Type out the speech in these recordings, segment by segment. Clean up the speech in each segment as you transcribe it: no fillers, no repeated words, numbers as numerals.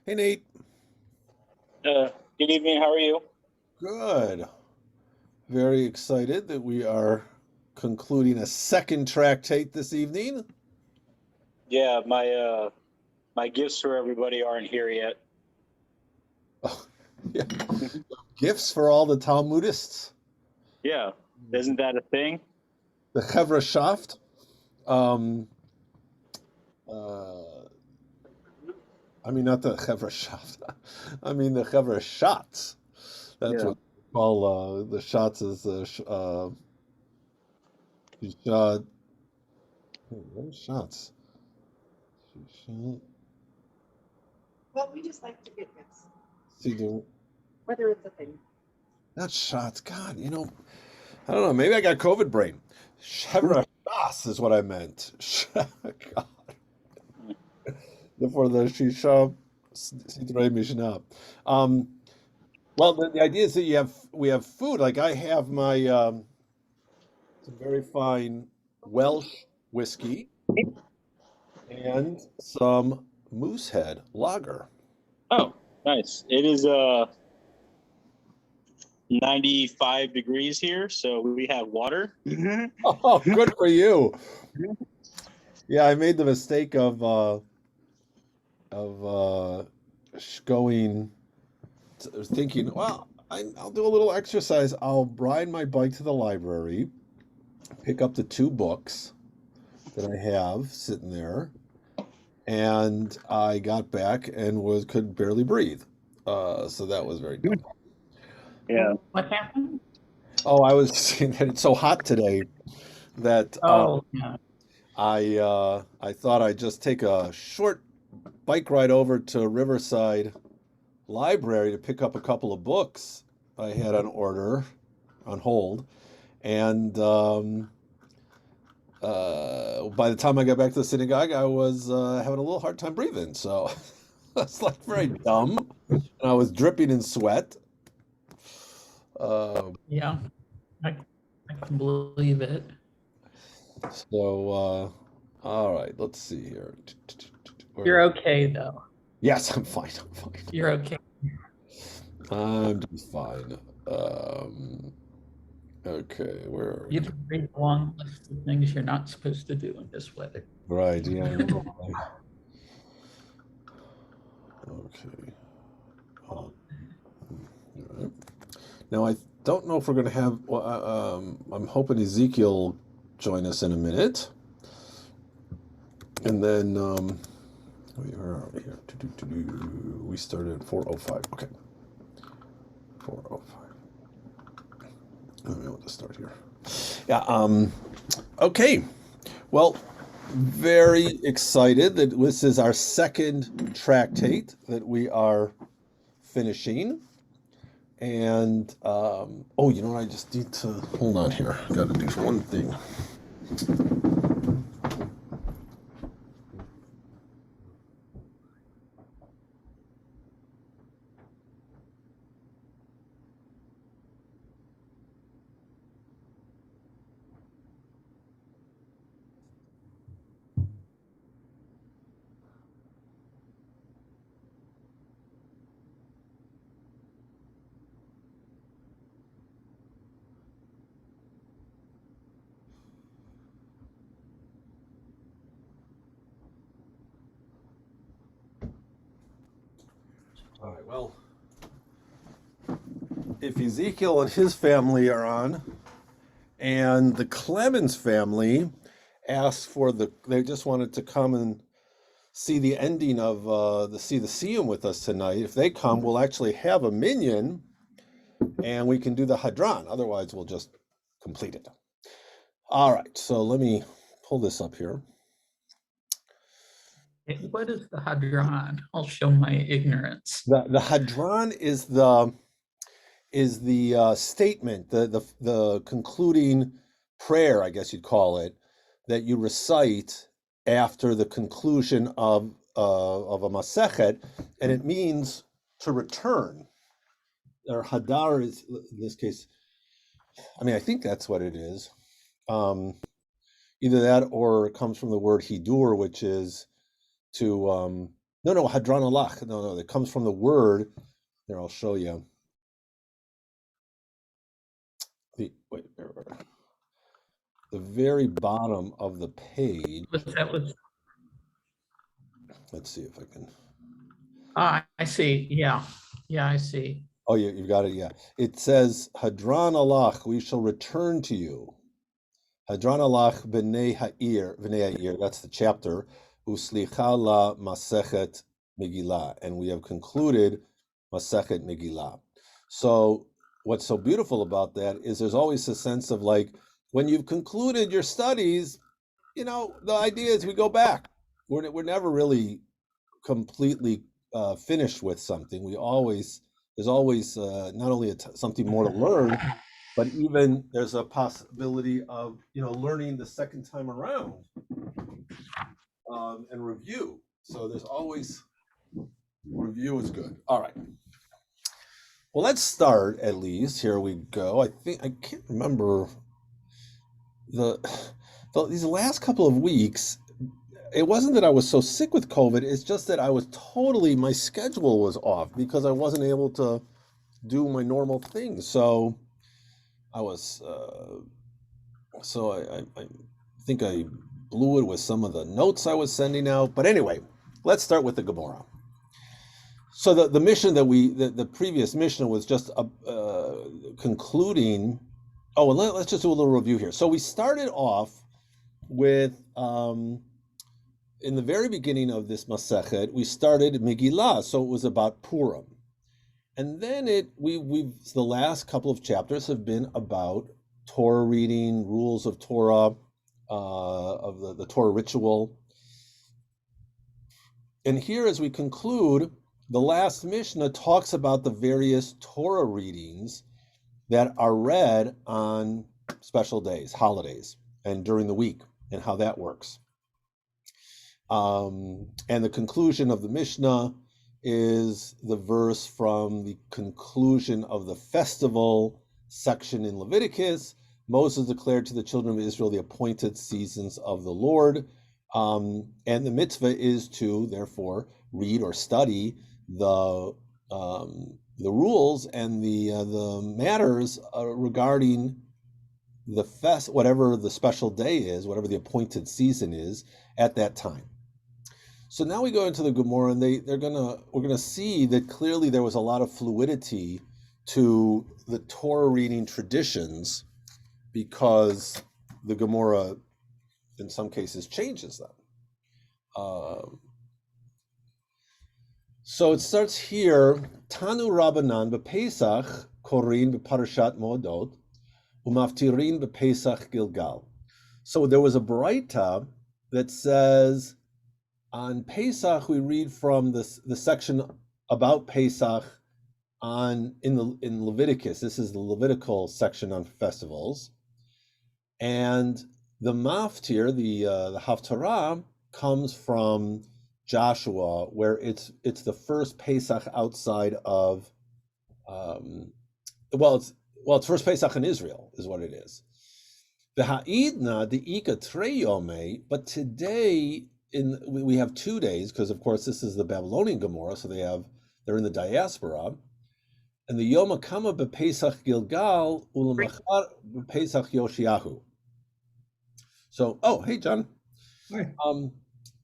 Hey Nate. Good evening. How are you? Good. Very excited that we are concluding a second tractate this evening. Yeah, my gifts for everybody aren't here yet. Oh, yeah. Gifts for all the Talmudists. Yeah, isn't that a thing? The Chevra Shaft. Um, uh, I mean, not the Chevra Shaft. I mean, the Chevra Shots. That's Yeah. what we call the shots is shot. What are shots? Shot. Well, we just like to get gifts, See, whether it's a thing. not shots. God, I don't know. Maybe I got COVID brain. Chevra Shas is what I meant. God, for the Shisha Sidrei Mishnah. Um, well, the idea is that we have food. Like I have my some very fine Welsh whiskey and some Moosehead lager. Oh, nice. It is 95 degrees here, so we have water. Oh, good for you. Yeah, I made the mistake of going thinking, well, I'll do a little exercise. I'll ride my bike to the library, pick up the two books that I have sitting there, and I got back and was could barely breathe. So that was very dumb. Yeah. What happened? Oh, I was saying that it's so hot today that Oh, yeah. I thought I'd just take a short bike ride over to Riverside Library to pick up a couple of books I had on order on hold. And by the time I got back to the synagogue, I was having a little hard time breathing. So that's like very dumb. And I was dripping in sweat. Um, Yeah, I, I can believe it. all right, let's see here. You're okay, though. Yes, I'm fine. I'm fine. You're okay. I'm just fine. Um, okay, where are You we? can read a long list of things you're not supposed to do in this weather. Right, yeah, I know. Okay. All right. Now I don't know if we're going to have. Well, I'm hoping Ezekiel join us in a minute, and then where are we here? We started at 4:05. Okay, 4:05. Let me want to start here. Yeah. Okay. Well, very excited that this is our second tractate that we are finishing. And oh, you know what? I just need to hold on here. I got to do one thing. All right. Well, if Ezekiel and his family are on, and the Clemens family asked for they just wanted to come and see the ending of the Siyum with us tonight. If they come, we'll actually have a minion, and we can do the Hadran. Otherwise, we'll just complete it. All right. So let me pull this up here. What is the Hadron? I'll show my ignorance. The Hadran is the statement, the concluding prayer, I guess you'd call it, that you recite after the conclusion of a masechet, and it means to return. Or hadar is in this case. I mean, I think that's what it is. Um, Either that or it comes from the word hidur, which is to No, hadran alach. No, it comes from the word. Here, I'll show you. The very bottom of the page. But that was, Let's see if I can. I see. Yeah. Yeah, I see. Oh, you've got it. Yeah. It says, Hadran alach, we shall return to you. Hadran alach b'nei ha'ir, that's the chapter, uslicha la masechet Megillah, and we have concluded Masechet Megillah. So what's so beautiful about that is there's always a sense of like, when you've concluded your studies, the idea is we go back. We're never really completely finished with something. There's always not only something more to learn, but even there's a possibility of learning the second time around and review. So there's always review is good. All right. Well, let's start at least. Here we go. I can't remember these last couple of weeks. It wasn't that I was so sick with COVID. It's just that I was my schedule was off because I wasn't able to do my normal things. So I was, I think I blew it with some of the notes I was sending out. But anyway, let's start with the Gemara. So the mission that the previous mission was just concluding. Oh, and let's just do a little review here. So we started off with, in the very beginning of this Masechet, we started Megillah, so it was about Purim. And then the last couple of chapters have been about Torah reading, rules of Torah, of the Torah ritual. And here, as we conclude, the last Mishnah talks about the various Torah readings that are read on special days, holidays, and during the week, and how that works. And the conclusion of the Mishnah is the verse from the conclusion of the festival section in Leviticus. Moses declared to the children of Israel the appointed seasons of the Lord. And the mitzvah is to, therefore, read or study the rules and the matters regarding the whatever the special day is, whatever the appointed season is at that time. So now we go into the Gemara, and we're gonna see that clearly there was a lot of fluidity to the Torah reading traditions because the Gemara, in some cases, changes them. So it starts here, Tanu Rabbanan b'Pesach korin b'Parashat Modot umaftirin b'Pesach Gilgal. So there was a Baraita that says, on Pesach, we read from the section about Pesach in Leviticus. This is the Levitical section on festivals, and the Maftir, the Haftarah, comes from Joshua, where it's the first Pesach outside of, it's first Pesach in Israel is what it is. The Ha'idna the Ika Treyome, but today. We have 2 days because, of course, this is the Babylonian Gemara, so they're in the diaspora, and the Yom HaKama b'Pesach Gilgal u'Lemachar b'Pesach Yoshiyahu. So, hey, John. Hi.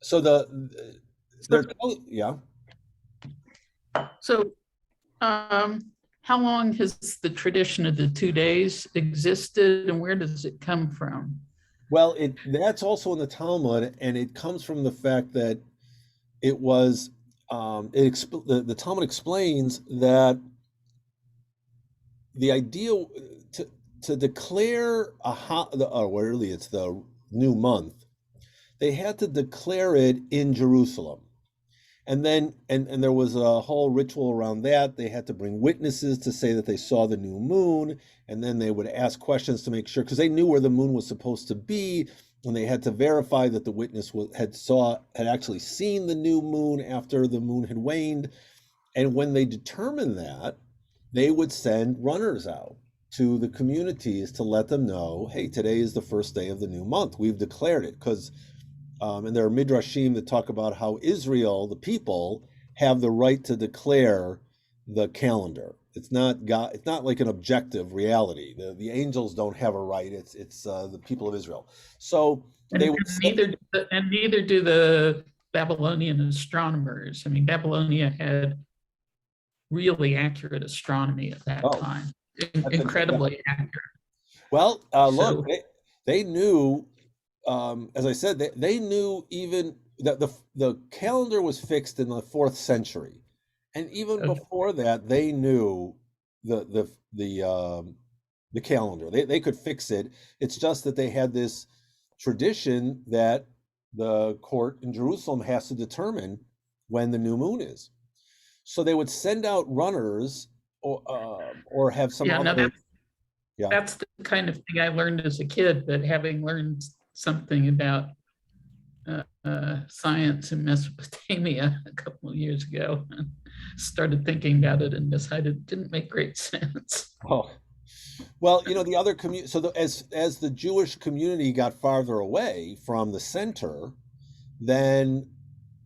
So yeah. So, how long has the tradition of the 2 days existed, and where does it come from? Well, that's also in the Talmud, and it comes from the fact that it was the Talmud explains that the idea to declare it's the new month, they had to declare it in Jerusalem. And then and there was a whole ritual around that. They had to bring witnesses to say that they saw the new moon, and then they would ask questions to make sure, because they knew where the moon was supposed to be, and they had to verify that the witness had actually seen the new moon after the moon had waned. And when they determined that, they would send runners out to the communities to let them know, hey, today is the first day of the new month. We've declared it, because and there are midrashim that talk about how Israel, the people, have the right to declare the calendar. It's not God. It's not like an objective reality. The angels don't have a right. It's the people of Israel. So And they would say, neither do the Babylonian astronomers. I mean, Babylonia had really accurate astronomy at that oh, time, that's incredibly accurate. well, look, So, they knew, as I said, they knew even that the calendar was fixed in the 4th century, and even okay, before that, they knew the calendar. They could fix it. It's just that they had this tradition that the court in Jerusalem has to determine when the new moon is. So they would send out runners or have some yeah, no, other, yeah. that's the kind of thing I learned as a kid, but having learned something about science in Mesopotamia a couple of years ago, and started thinking about it and decided it didn't make great sense. Oh, well, the other community. So as the Jewish community got farther away from the center, then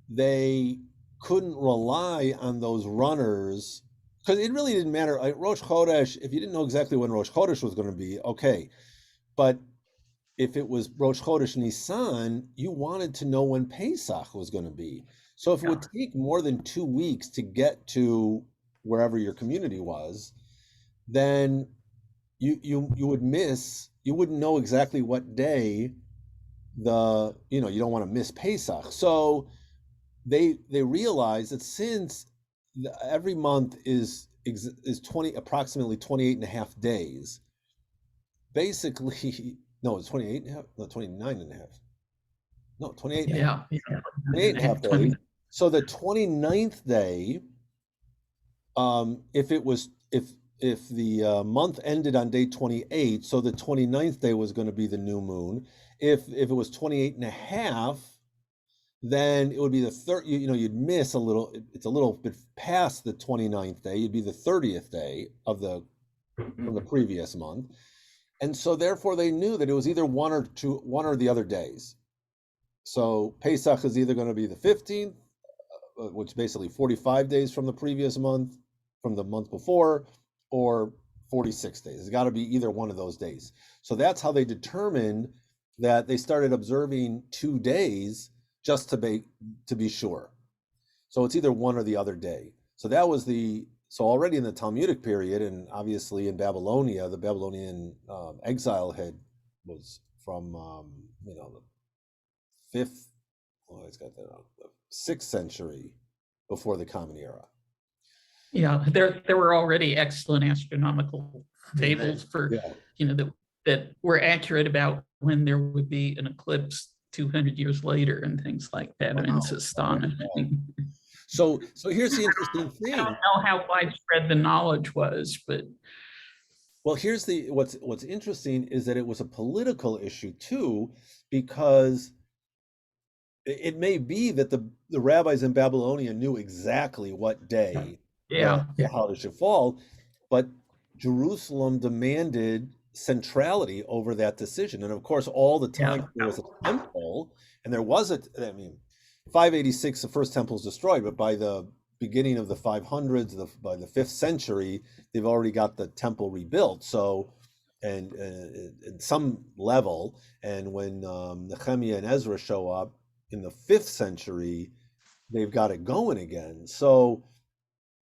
they couldn't rely on those runners because it really didn't matter. Like Rosh Chodesh, if you didn't know exactly when Rosh Chodesh was going to be, okay, but if it was Rosh Chodesh Nisan, you wanted to know when Pesach was going to be. So if it would take more than 2 weeks to get to wherever your community was, then you would miss. You wouldn't know exactly what day you don't want to miss Pesach. So they realized that since every month is approximately 28 and a half days, basically, no, it's 28 and a half, no, 29 and a half. No, 28 and a half. Yeah, 28 and a half days. So the 29th day, if the month ended on day 28, so the 29th day was going to be the new moon. If it was 28 and a half, then it would be the third, you'd miss a little, it's a little bit past the 29th day, you'd be the 30th day from the previous month. And so therefore they knew that it was either one or the other days. So Pesach is either going to be the 15th, which is basically 45 days from the previous month, from the month before, or 46 days. It's got to be either one of those days. So that's how they determined that they started observing 2 days just to be sure. So it's either one or the other day. So that was so already in the Talmudic period, and obviously in Babylonia, the Babylonian exile was from the 5th, well, it's got that wrong, the 6th century before the Common Era. Yeah, there were already excellent astronomical tables for, that were accurate about when there would be an eclipse 200 years later and things like that. And it's astonishing. So here's the interesting thing. I don't know how widespread the knowledge was, but well, here's what's interesting is that it was a political issue too, because it may be that the rabbis in Babylonia knew exactly what day the holiday should fall, but Jerusalem demanded centrality over that decision. And of course, all the time there was a temple, and there was 586, the first temple is destroyed, but by the beginning of the 500s, by the 5th century, they've already got the temple rebuilt. So, and at some level, and when Nehemiah and Ezra show up in the 5th century, they've got it going again. So,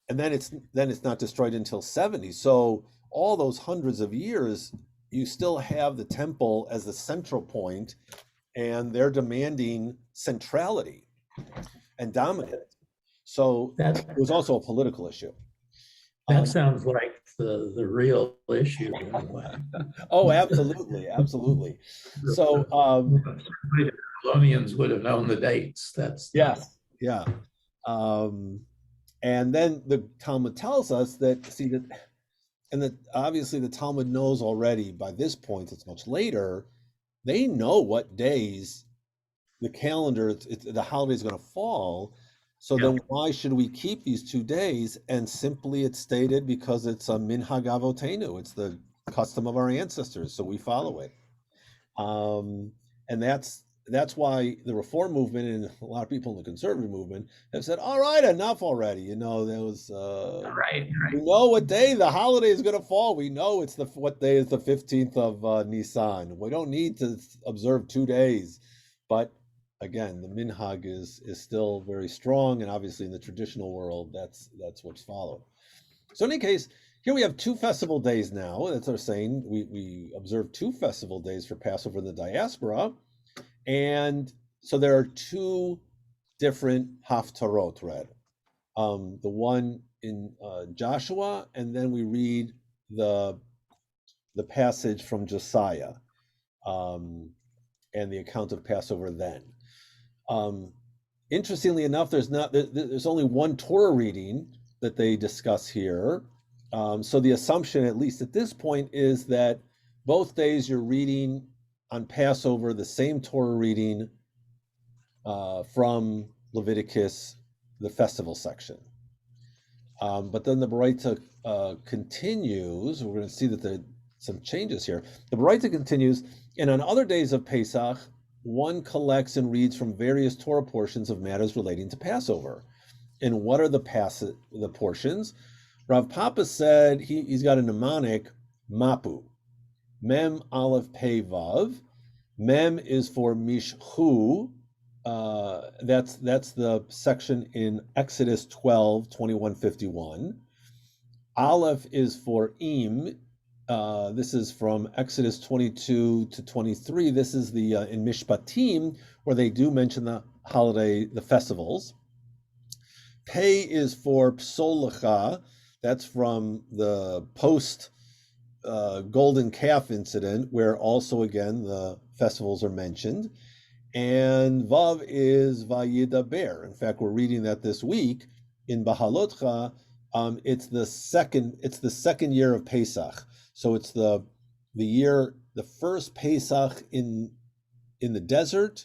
and then it's not destroyed until 70. So all those hundreds of years, you still have the temple as the central point, and they're demanding centrality and dominance. So it was also a political issue. That sounds like the real issue. Oh, absolutely, absolutely. So the Babylonians would have known the dates. Yeah. And then the Talmud tells us that obviously the Talmud knows already by this point, it's much later, they know what days the calendar, the holiday is going to fall. So then why should we keep these 2 days? And simply it's stated because it's a minhag avotenu, it's the custom of our ancestors, so we follow it. And that's why the reform movement and a lot of people in the conservative movement have said, all right, enough already. You know, there was Right, we right. know what day the holiday is going to fall. We know it's what day is the 15th of Nisan. We don't need to observe 2 days. But again, the minhag is still very strong, and obviously in the traditional world, that's what's followed. So in any case, here we have 2 festival days now. That's what we're saying. We observe 2 festival days for Passover in the diaspora. And so there are 2 different haftarot read. The one in Joshua, and then we read the passage from Josiah, and the account of Passover then. Interestingly enough, there's only one Torah reading that they discuss here. So the assumption, at least at this point, is that both days you're reading on Passover the same Torah reading from Leviticus, the festival section. But then the Baraita continues. We're going to see that there are some changes here. The Baraita continues, and on other days of Pesach, one collects and reads from various Torah portions of matters relating to Passover. And what are the portions? Rav Papa said he's got a mnemonic, Mapu. Mem Aleph Pei Vav. Mem is for Mishchu. That's the section in Exodus 12, 21, 51. Aleph is for Im. This is from Exodus 22 to 23. This is the in Mishpatim, where they do mention the holiday, the festivals. Pei is for Psol Lecha. That's from the post Golden Calf incident, where also again the festivals are mentioned. And Vav is Vayidaber. In fact, we're reading that this week in Bahalotcha. It's the second year of Pesach. So it's the first Pesach in the desert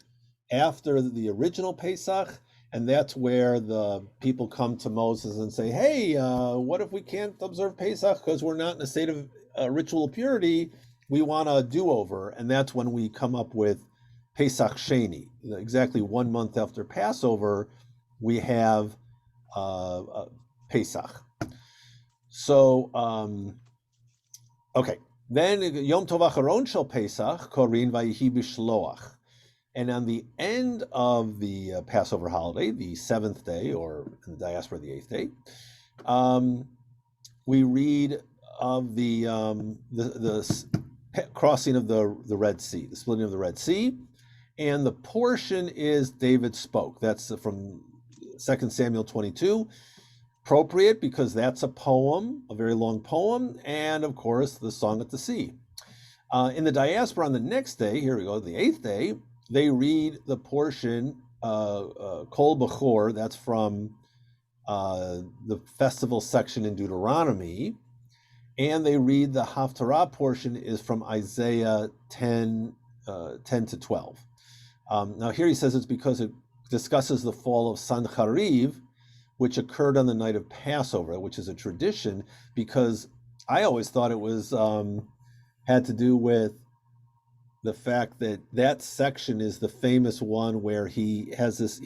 after the original Pesach, and that's where the people come to Moses and say, "Hey, what if we can't observe Pesach because we're not in a state of ritual purity? We want a do-over," and that's when we come up with Pesach Sheni. Exactly 1 month after Passover, we have Pesach. So, okay. Then Yom Tov Acharon Shel Pesach, Korin Vayihi Bishloach. And on the end of the Passover holiday, the 7th day, or in the diaspora, the 8th day, we read of the crossing of the Red Sea, the splitting of the Red Sea. And the portion is David spoke. That's from 2 Samuel 22. Appropriate because that's a poem, a very long poem, and of course the Song at the Sea. In the diaspora on the next day, here we go, the 8th day, they read the portion Kol Bechor. That's from the festival section in Deuteronomy, and they read the Haftarah portion is from Isaiah 10 to 12. Now here he says it's because it discusses the fall of Sanchariv, which occurred on the night of Passover, which is a tradition, because I always thought it was had to do with the fact that section is the famous one where he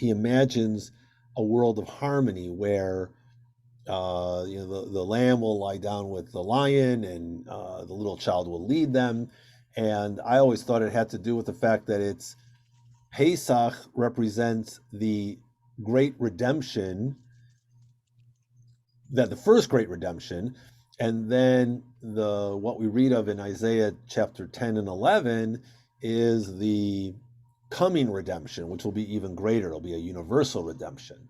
imagines a world of harmony where the lamb will lie down with the lion and the little child will lead them. And I always thought it had to do with the fact that it's Pesach represents the great redemption, that the first great redemption, and then what we read of in Isaiah chapter 10 and 11 is the coming redemption, which will be even greater. It'll be a universal redemption.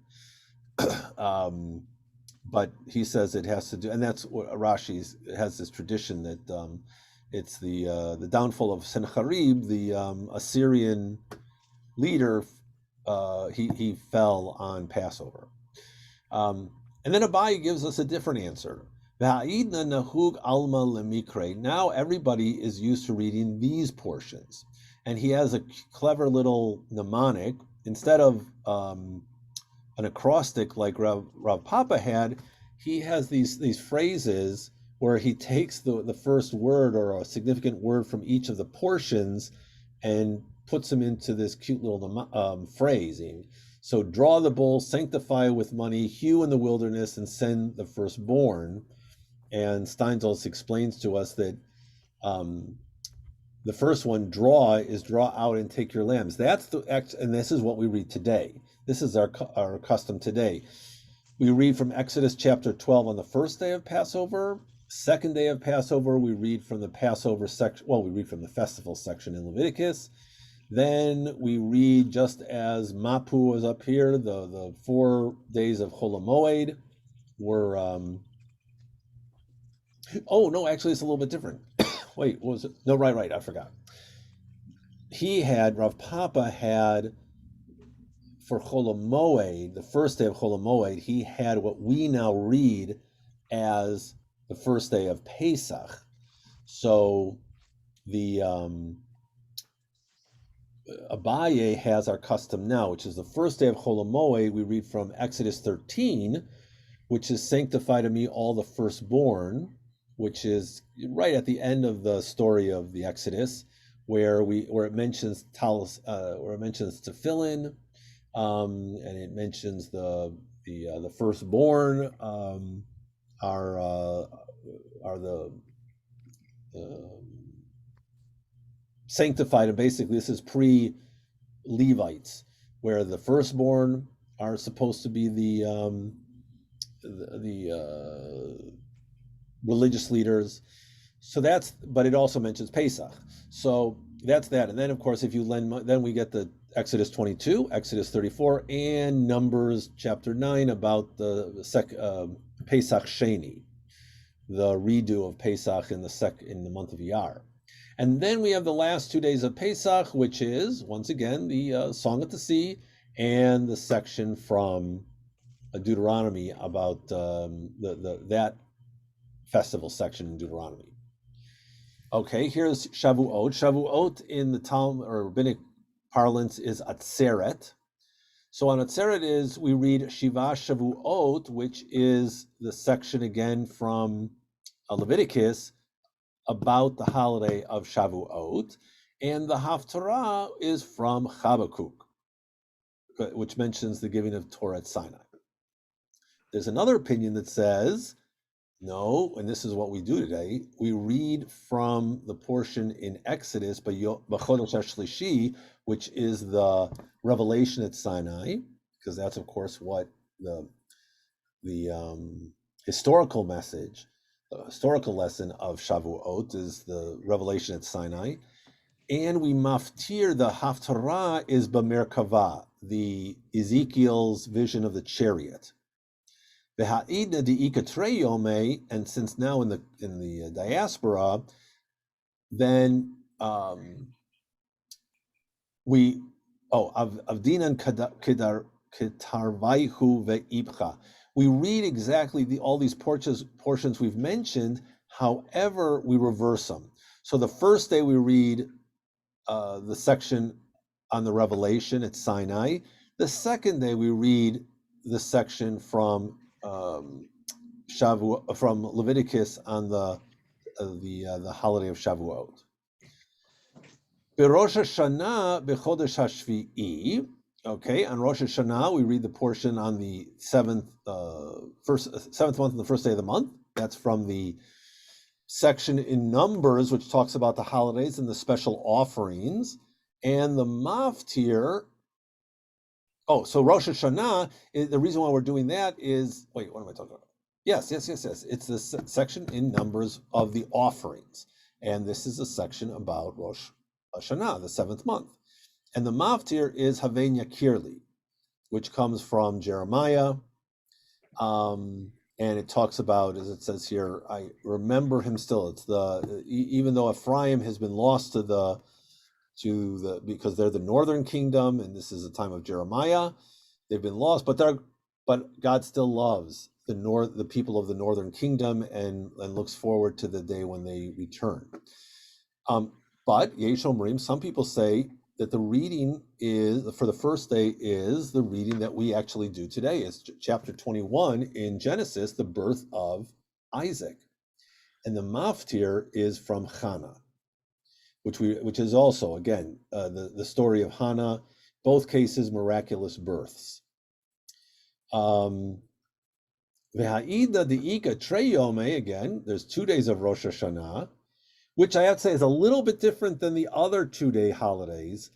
But he says it has to do, and that's what Rashi has this tradition that it's the downfall of Sennacherib, the Assyrian leader. He fell on Passover. And then Abaye gives us a different answer. Now everybody is used to reading these portions. And he has a clever little mnemonic. Instead of an acrostic like Rav Papa had, he has these phrases where he takes the first word or a significant word from each of the portions and puts them into this cute little phrasing. So draw the bull, sanctify with money, hew in the wilderness, and send the firstborn. And Steinsaltz explains to us that the first one, draw, is draw out and take your lambs. That's the act, and this is what we read today. This is our custom today. We read from Exodus chapter 12 on the first day of Passover. Second day of Passover, we read from the Passover section. Well, we read from the festival section in Leviticus. Then we read, just as Mapu was up here, the 4 days of Chol HaMoed were. Oh no, actually, it's a little bit different. Wait, what was it? No, right. I forgot. Rav Papa had, for Chol HaMoed, the first day of Chol HaMoed, he had what we now read as the first day of Pesach. So the Abaye has our custom now, which is the first day of Chol HaMoed. We read from Exodus 13, which is sanctify to me all the firstborn, which is right at the end of the story of the Exodus, where it mentions tefillin, and it mentions the firstborn are the sanctified, and basically this is pre-Levites, where the firstborn are supposed to be the religious leaders. So but it also mentions Pesach. So that's that. And then of course, if you then we get the Exodus 22, Exodus 34, and Numbers chapter 9 about the Pesach Sheni, the redo of Pesach in the month of Iyar. And then we have the last 2 days of Pesach, which is once again the Song at the Sea and the section from Deuteronomy about that festival section in Deuteronomy. Okay, here's Shavuot. Shavuot in the Talmud or rabbinic parlance is Atzeret. So on Atzeret we read Shiva Shavuot, which is the section again from Leviticus about the holiday of Shavuot, and the Haftarah is from Habakkuk, which mentions the giving of Torah at Sinai. There's another opinion that says, no, and this is what we do today, we read from the portion in Exodus, B'Chodesh HaShlishi, which is the revelation at Sinai, because that's of course what the historical message, the historical lesson of Shavuot is the revelation at Sinai. And we maftir, the Haftarah is B'Merkava, the Ezekiel's vision of the chariot. And since now in the diaspora, then Avdinan Ketarvaihu Ve'ibcha. We read exactly all these portions we've mentioned, however, we reverse them. So the first day we read the section on the revelation at Sinai. The second day we read the section from from Leviticus on the holiday of Shavuot. Rosh Hashanah b'chodesh hashvi'i. Okay, on Rosh Hashanah we read the portion on the seventh month and the first day of the month. That's from the section in Numbers, which talks about the holidays and the special offerings, and the Maftir. Oh, so Rosh Hashanah, the reason why we're doing that is, wait, what am I talking about? Yes. It's the section in Numbers of the offerings. And this is a section about Rosh Hashanah, the 7th month. And the Maftir is Havenya Kirli, which comes from Jeremiah. And it talks about, as it says here, I remember him still. It's even though Ephraim has been lost because they're the northern kingdom, and this is the time of Jeremiah. They've been lost, but God still loves the people of the northern kingdom and looks forward to the day when they return. But Yesh Omrim, some people say that the reading for the first day is the reading that we actually do today. It's chapter 21 in Genesis, the birth of Isaac, and the Maftir is from Chana. which is also again the story of Hannah. Both cases miraculous births. Ve'ha'ida de'ika treyome, again, there's 2 days of Rosh Hashanah, which I have to say is a little bit different than the other 2-day holidays,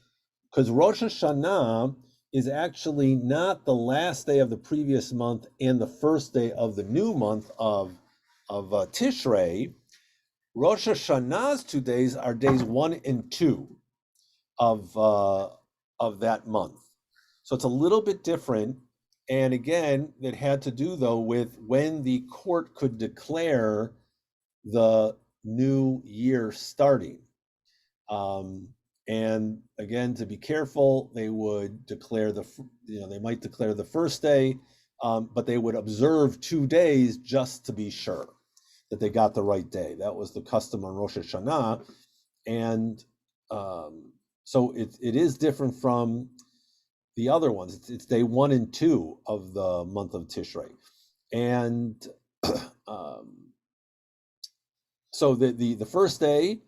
because Rosh Hashanah is actually not the last day of the previous month and the first day of the new month of Tishrei. Rosh Hashanah's 2 days are days 1 and 2 of that month. So it's a little bit different. And again, it had to do though with when the court could declare the new year starting. And again, to be careful, they would declare they might declare the first day, but they would observe 2 days just to be sure that they got the right day. That was the custom on Rosh Hashanah. And so it is different from the other ones. It's day 1 and 2 of the month of Tishrei. And so the first day,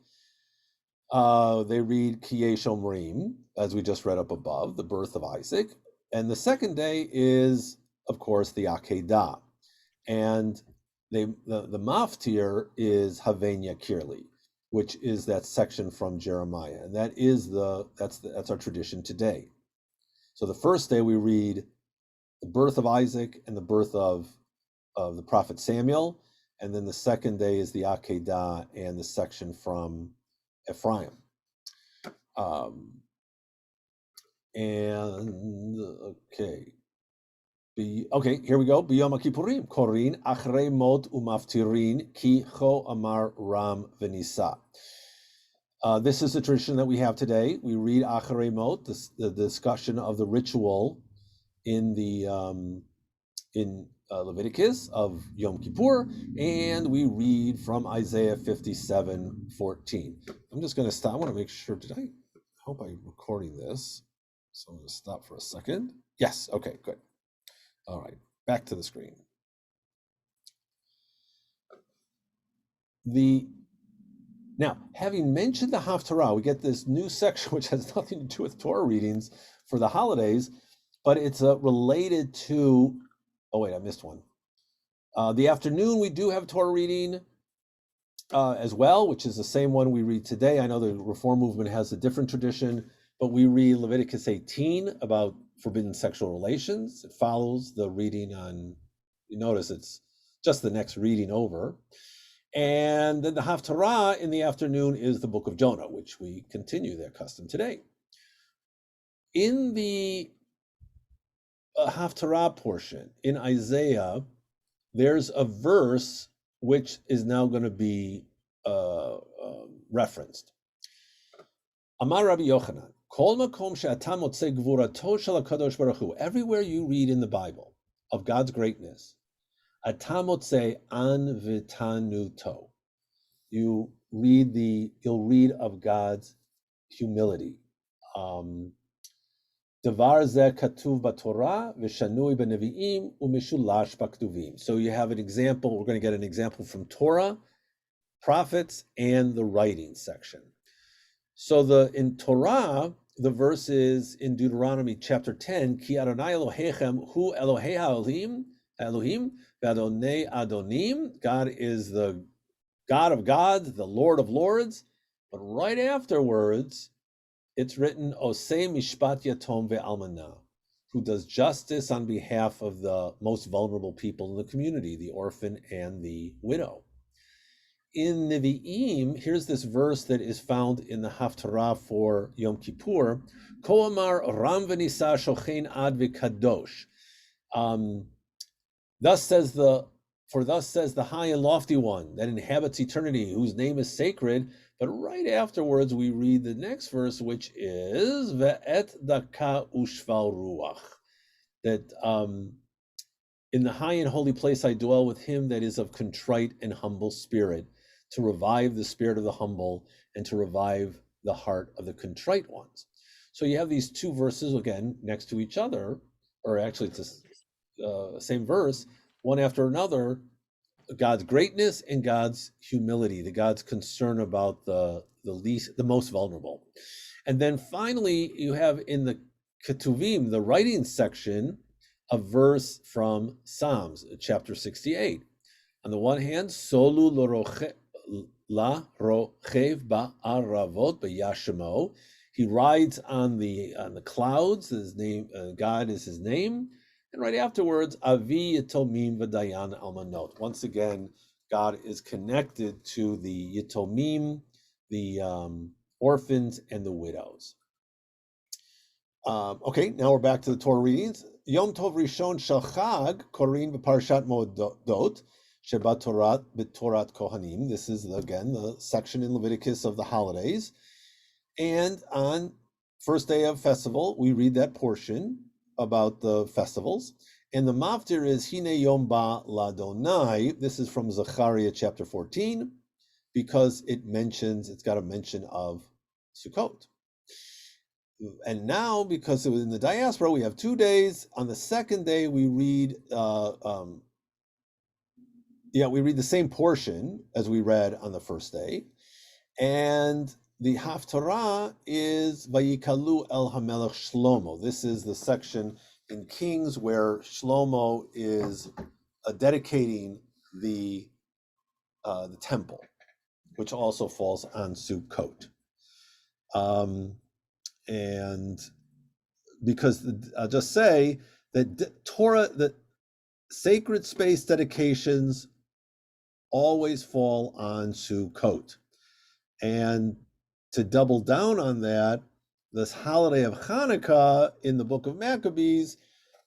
they read Kiyei Shomrim, as we just read up above, the birth of Isaac. And the second day is, of course, the Akedah. And the maftir is Havenia Kirli, which is that section from Jeremiah. And that's our tradition today. So the first day we read the birth of Isaac and the birth of the prophet Samuel. And then the second day is the Akedah and the section from Ephraim. Okay, here we go. B'Yom Kippurim, Korin, Achrei Mot Umaftirin, Ki Cho Amar Ram Venisa. This is the tradition that we have today. We read Achrei Mot, the discussion of the ritual in Leviticus of Yom Kippur, and we read from Isaiah 57:14. I'm just going to stop. I want to make sure. I hope I'm recording this. So I'm going to stop for a second. Yes. Okay. Good. All right. Back to the screen. Now, having mentioned the Haftarah, we get this new section which has nothing to do with Torah readings for the holidays, but it's related to. Oh wait, I missed one. The afternoon we do have Torah reading as well, which is the same one we read today. I know the Reform movement has a different tradition, but we read Leviticus 18 about forbidden sexual relations. It follows the reading on. You notice it's just the next reading over. And then the Haftarah in the afternoon is the book of Jonah, which we continue their custom today. In the Haftarah portion in Isaiah, there's a verse which is now going to be referenced. Amar Rabbi Yochanan, Kol makom she'ata motzei gvurato shel HaKadosh Baruch Hu. Everywhere you read in the Bible of God's greatness, ata motzei an v'tanuto. You'll read of God's humility. Devar zeh katuv b'Torah v'shanui b'nevi'im u'mishulash b'ktuvim. So you have an example. We're going to get an example from Torah, prophets, and the writing section. So in Torah, the verse is in Deuteronomy chapter 10, Ki Adonai Elohechem hu Elohei Elohim v'Adonai Adonim. God is the God of gods, the Lord of lords. But right afterwards, it's written, Osei Mishpat Yatom ve'Almanah, who does justice on behalf of the most vulnerable people in the community, the orphan and the widow. In Nevi'im, here's this verse that is found in the Haftarah for Yom Kippur, Ko Amar Ram v'Nisa Shochein Ad v'Kadosh. Thus says the high and lofty one that inhabits eternity, whose name is sacred. But right afterwards, we read the next verse, which is Ve'et daka ushval ruach, that in the high and holy place I dwell with him that is of contrite and humble spirit, to revive the spirit of the humble and to revive the heart of the contrite ones. So you have these two verses again next to each other, or actually it's the same verse, one after another. God's greatness and God's humility, God's concern about the the most vulnerable. And then finally, you have in the Ketuvim, the writing section, a verse from Psalms, chapter 68. On the one hand, Solu la rochev ba'aravot b'yashimo. He rides on the clouds. His name, God is his name. And right afterwards, Avi Yitomim v'dayan almanot. Once again, God is connected to the Yitomim, the orphans and the widows. Okay, now we're back to the Torah readings. Yom Tov Rishon Shel Chag Korin b'Parshat Modot Sheba Torah b'Torat Kohanim. This is again the section in Leviticus of the holidays. And on first day of festival, we read that portion about the festivals. And the maftir is Hine Yom Ba Ladonai. This is from Zechariah chapter 14, because it's got a mention of Sukkot. And now, because it was in the diaspora, we have 2 days. On the second day, we read the same portion as we read on the first day. And the Haftarah is Vayikalu El HaMelech Shlomo. This is the section in Kings where Shlomo is dedicating the temple, which also falls on Sukkot. And because I'll just say that the sacred space dedications always fall on Sukkot. And to double down on that, this holiday of Hanukkah in the book of Maccabees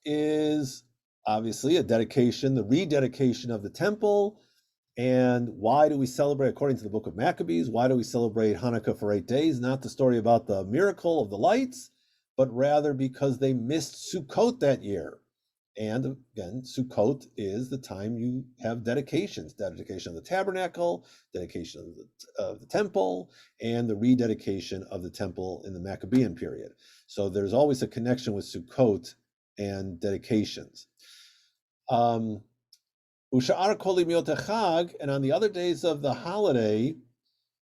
is obviously a dedication, the rededication of the temple. And why do we celebrate, according to the book of Maccabees, why do we celebrate Hanukkah for 8 days? Not the story about the miracle of the lights, but rather because they missed Sukkot that year. And again, Sukkot is the time you have dedications, dedication of the tabernacle, dedication of the temple, and the rededication of the temple in the Maccabean period. So there's always a connection with Sukkot and dedications. Usha'ar kol yemot hechag, and on the other days of the holiday,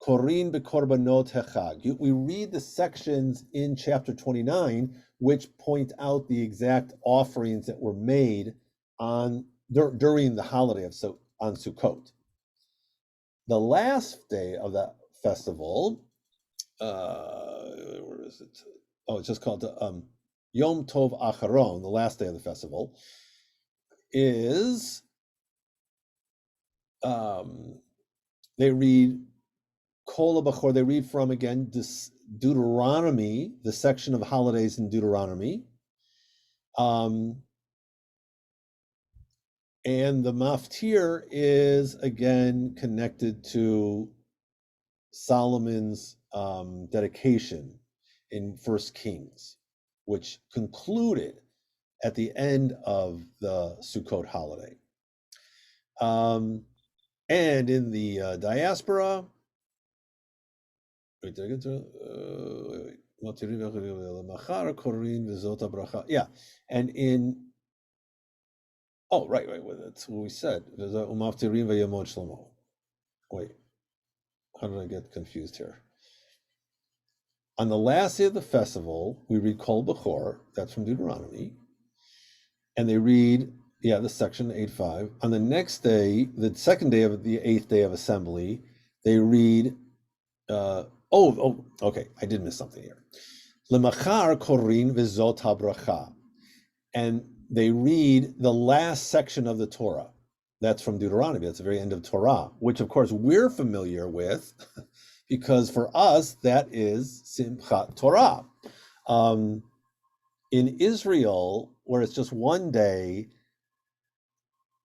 korin bekorbanot hechag. We read the sections in chapter 29 which point out the exact offerings that were made during the holiday on Sukkot. The last day of that festival, where is it? Oh, it's just called Yom Tov Acharon, the last day of the festival, is they read Kol HaBachor. They read from, again, Deuteronomy, the section of holidays in Deuteronomy. And the maftir is, again, connected to Solomon's dedication in First Kings, which concluded at the end of the Sukkot holiday. And in the diaspora, yeah, and in right, that's what we said. Wait, how did I get confused here? On the last day of the festival, we read Kol Bechor, that's from Deuteronomy, and they read the section 8:5. On the next day, the second day of the 8th day of assembly, they read okay, I did miss something here. Lemachar korin v'zot habracha, and they read the last section of the Torah. That's from Deuteronomy. That's the very end of Torah, which of course we're familiar with, because for us that is Simchat Torah. In Israel, where it's just one day,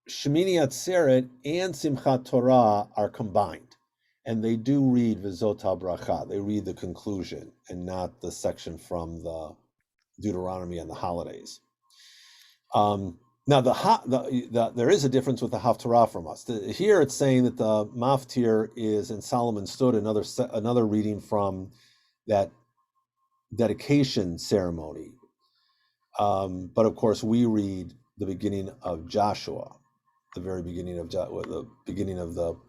Shemini Atzeret and Simchat Torah are combined. And they do read V'zot HaBracha. They read the conclusion and not the section from the Deuteronomy and the holidays. Now, there is a difference with the Haftarah from us. Here it's saying that the maftir is in Solomon stood, another reading from that dedication ceremony. But of course, we read the beginning of Joshua, the very beginning of the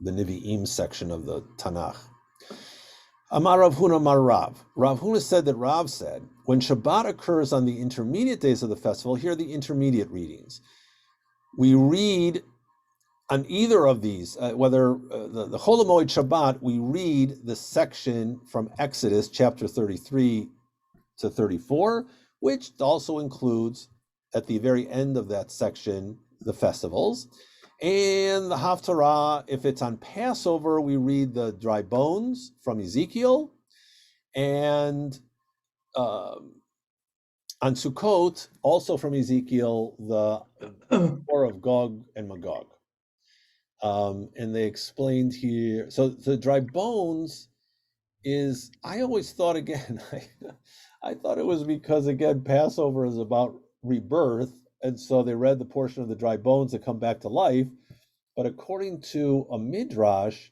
Nevi'im section of the Tanakh. Amar Rav Huna Amar Rav. Rav Huna said that Rav said, when Shabbat occurs on the intermediate days of the festival, here are the intermediate readings. We read on either of these, whether the Chol HaMoed Shabbat, we read the section from Exodus chapter 33 to 34, which also includes at the very end of that section the festivals. And the Haftarah, if it's on Passover, we read the dry bones from Ezekiel. And on Sukkot, also from Ezekiel, the war of Gog and Magog. And they explained here, so the dry bones is, I always thought, again, I thought it was because, again, Passover is about rebirth, and so they read the portion of the dry bones that come back to life. But according to a midrash,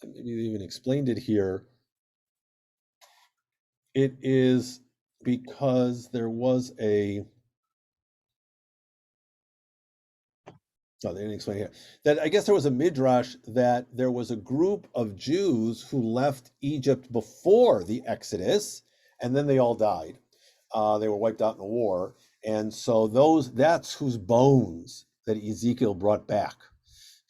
maybe they even explained it here, it is because there was a, no, they didn't explain it here, that I guess there was a midrash that there was a group of Jews who left Egypt before the Exodus, and then they all died. They were wiped out in a war. And so that's whose bones that Ezekiel brought back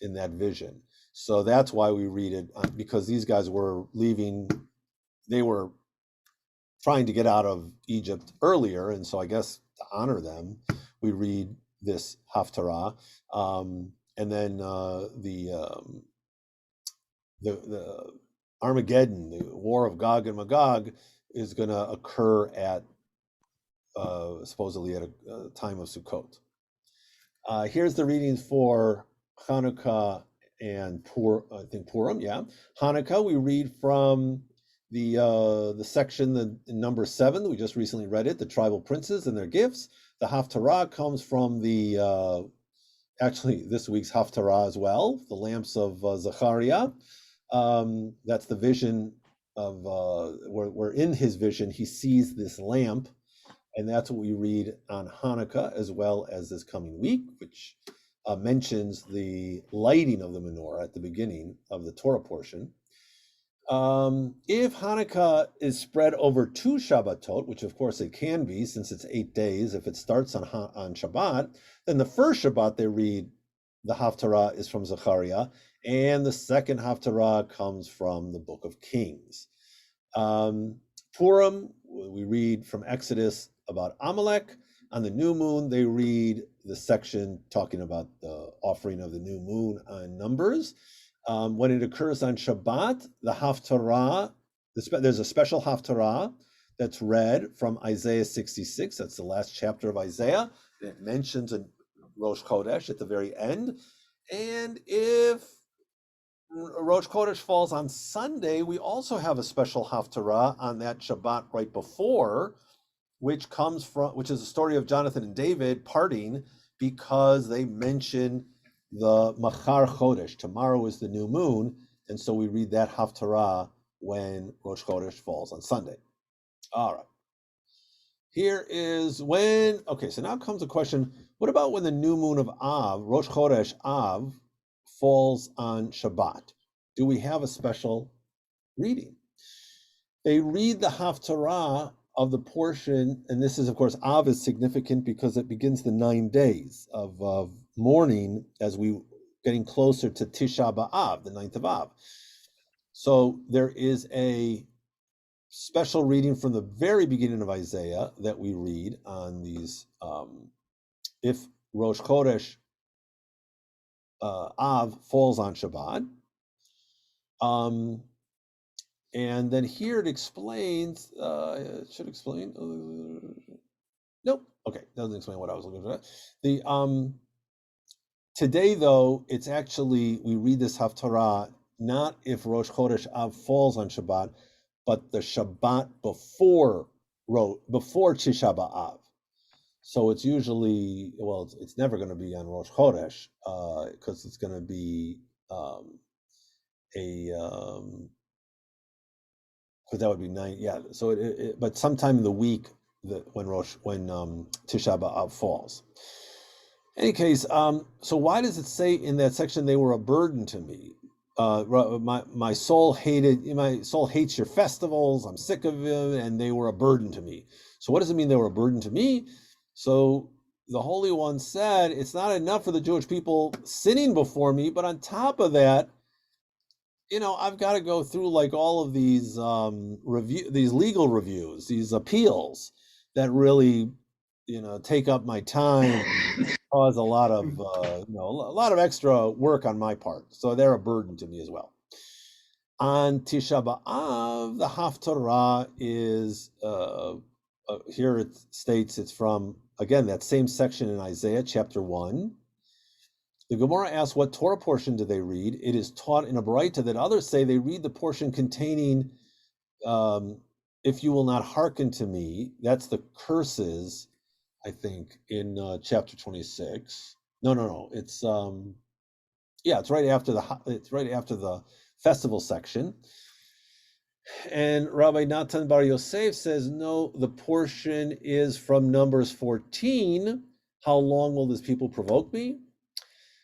in that vision. So that's why we read it, because these guys were leaving, they were trying to get out of Egypt earlier. And so I guess to honor them, we read this Haftarah. And then the Armageddon, the war of Gog and Magog, is going to occur at supposedly at a time of Sukkot. Here's the readings for Hanukkah and Purim. Yeah, Hanukkah we read from the section in number 7. We just recently read it, the tribal princes and their gifts. The Haftarah comes from the actually this week's Haftarah as well, the lamps of Zechariah. That's the vision of where in his vision he sees this lamp. And that's what we read on Hanukkah, as well as this coming week, which mentions the lighting of the menorah at the beginning of the Torah portion. If Hanukkah is spread over 2 Shabbatot, which of course it can be since it's 8 days, if it starts on Shabbat, then the first Shabbat they read the Haftarah is from Zechariah, and the second Haftarah comes from the Book of Kings. Purim, we read from Exodus about Amalek. On the new moon, they read the section talking about the offering of the new moon on Numbers. When it occurs on Shabbat, the Haftarah, there's a special Haftarah that's read from Isaiah 66. That's the last chapter of Isaiah. It mentions a Rosh Chodesh at the very end. And if Rosh Chodesh falls on Sunday, we also have a special Haftarah on that Shabbat right before, which is the story of Jonathan and David parting, because they mention the Machar Chodesh. Tomorrow is the new moon, and so we read that Haftarah when Rosh Chodesh falls on Sunday. All right. Here is when, okay, so now comes the question, what about when the new moon of Av, Rosh Chodesh Av, falls on Shabbat? Do we have a special reading? They read the Haftarah of the portion, and this is, of course, Av is significant because it begins the 9 days of mourning as we getting closer to Tisha B'Av, the 9th of Av. So there is a special reading from the very beginning of Isaiah that we read on these, if Rosh Chodesh Av falls on Shabbat. And then here it explains, it should explain, nope, okay, doesn't explain what I was looking for. The today though, it's actually, we read this Haftarah, not if Rosh Chodesh Av falls on Shabbat, but the Shabbat before Tisha B'Av. So it's usually, well, it's never going to be on Rosh Chodesh, because it's going to be because that would be 9, yeah. So but sometime in the week when Tisha B'Av falls. In any case, so why does it say in that section they were a burden to me? my soul hates your festivals. I'm sick of them, and they were a burden to me. So what does it mean they were a burden to me? So the Holy One said, it's not enough for the Jewish people sinning before me, but on top of that, I've got to go through like all of these these legal reviews, these appeals that really, take up my time, cause a lot of a lot of extra work on my part. So they're a burden to me as well. On Tisha B'Av, the Haftarah is here it states it's from, again, that same section in Isaiah chapter 1. The Gemara asks, what Torah portion do they read? It is taught in a Baraita that others say they read the portion containing, if you will not hearken to me. That's the curses, I think, in chapter 26. No. It's it's right after the festival section. And Rabbi Natan Bar Yosef says, no, the portion is from Numbers 14. How long will this people provoke me?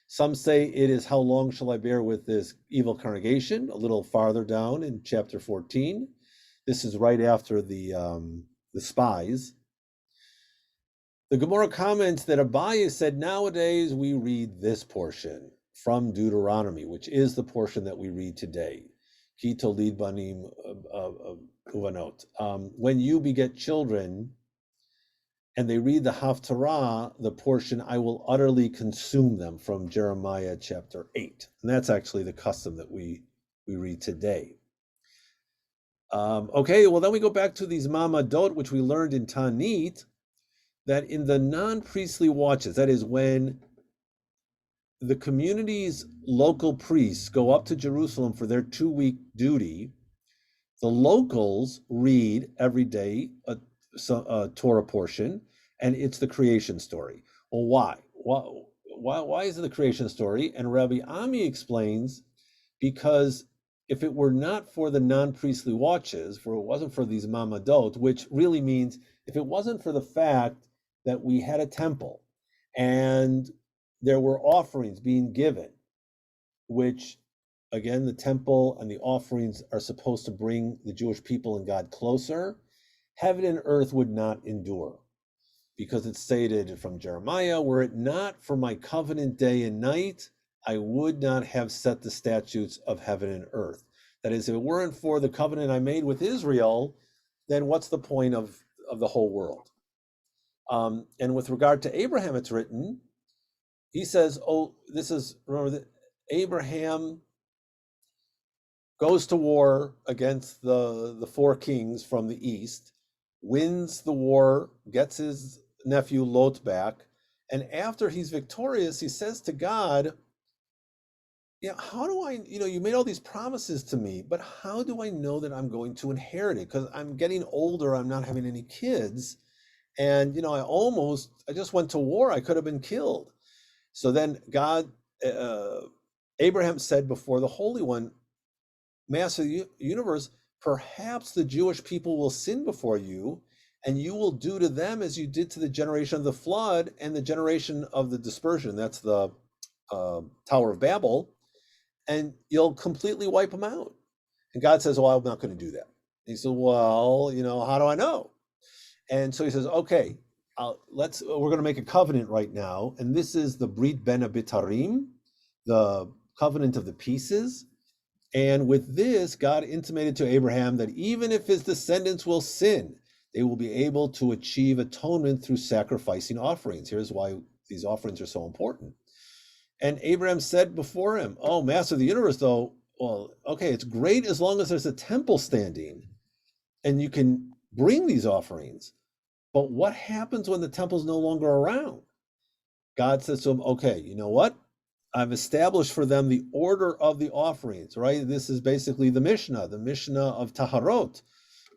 Some say it is how long shall I bear with this evil congregation, a little farther down in chapter 14. This is right after the spies. The Gemara comments that Abaye said nowadays we read this portion from Deuteronomy, which is the portion that we read today. Ki tolid banim uvanot. When you beget children, and they read the Haftarah, the portion, I will utterly consume them, from Jeremiah chapter 8. And that's actually the custom that we read today. Okay, well, then we go back to these Mamadot, which we learned in Tanit, that in the non-priestly watches, that is when the community's local priests go up to Jerusalem for their 2-week duty, the locals read every day a Torah portion, and it's the creation story. Well, why? Why is it the creation story? And Rabbi Ami explains, because if it were not for the non-priestly watches, for it wasn't for these mamadot, which really means if it wasn't for the fact that we had a temple and there were offerings being given, which again, the temple and the offerings are supposed to bring the Jewish people and God closer, heaven and earth would not endure, because it's stated from Jeremiah, were it not for my covenant day and night, I would not have set the statutes of heaven and earth. That is, if it weren't for the covenant I made with Israel, then what's the point of the whole world? And with regard to Abraham, it's written, he says, remember that Abraham goes to war against the 4 kings from the east, wins the war, gets his nephew Lot back, and after he's victorious, he says to God, how do I, you made all these promises to me, but how do I know that I'm going to inherit it? Because I'm getting older, I'm not having any kids, and I just went to war, I could have been killed. So then Abraham said before the Holy One, Master of the universe, perhaps the Jewish people will sin before you, and you will do to them as you did to the generation of the flood and the generation of the dispersion. That's the Tower of Babel, and you'll completely wipe them out. And God says, well, I'm not going to do that. He said, well, how do I know? And so he says, okay, we're going to make a covenant right now. And this is the Brit Ben Abitarim, the covenant of the pieces. And with this, God intimated to Abraham that even if his descendants will sin, they will be able to achieve atonement through sacrificing offerings. Here's why these offerings are so important. And Abraham said before him, oh, Master of the universe, though, well, okay, it's great as long as there's a temple standing and you can bring these offerings. But what happens when the temple's no longer around? God says to him, okay, you know what? I've established for them the order of the offerings, right? This is basically the Mishnah of Taharot.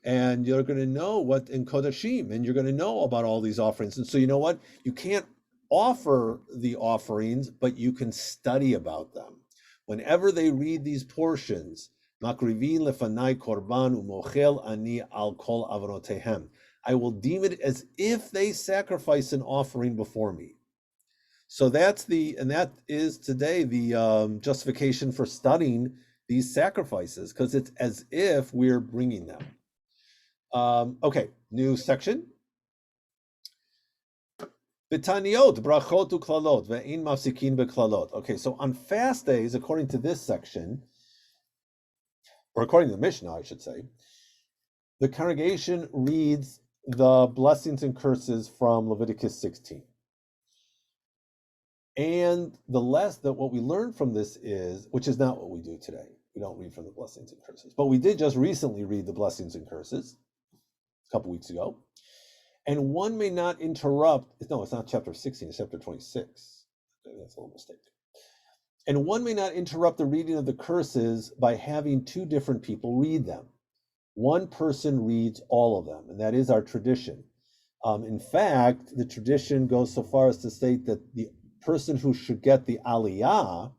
And you're going to know what in Kodashim, and you're going to know about all these offerings. And so you know what? You can't offer the offerings, but you can study about them. Whenever they read these portions, Makrivin lefanai korban umochel ani al kol avonotehem, I will deem it as if they sacrifice an offering before me. So that is today the justification for studying these sacrifices because it's as if we're bringing them. Okay, new section. B'taniot, brachot uklalot, ve'in mafsikin beklalot. Okay, so on fast days, according to this section, or according to the Mishnah, I should say, the congregation reads the blessings and curses from Leviticus 16. And what we learned from this is, which is not what we do today. We don't read from the blessings and curses, but we did just recently read the blessings and curses a couple weeks ago. And one may not interrupt. No, it's not chapter 16, it's chapter 26. That's a little mistake. And one may not interrupt the reading of the curses by having two different people read them. One person reads all of them, and that is our tradition. In fact, the tradition goes so far as to state that the person who should get the aliyah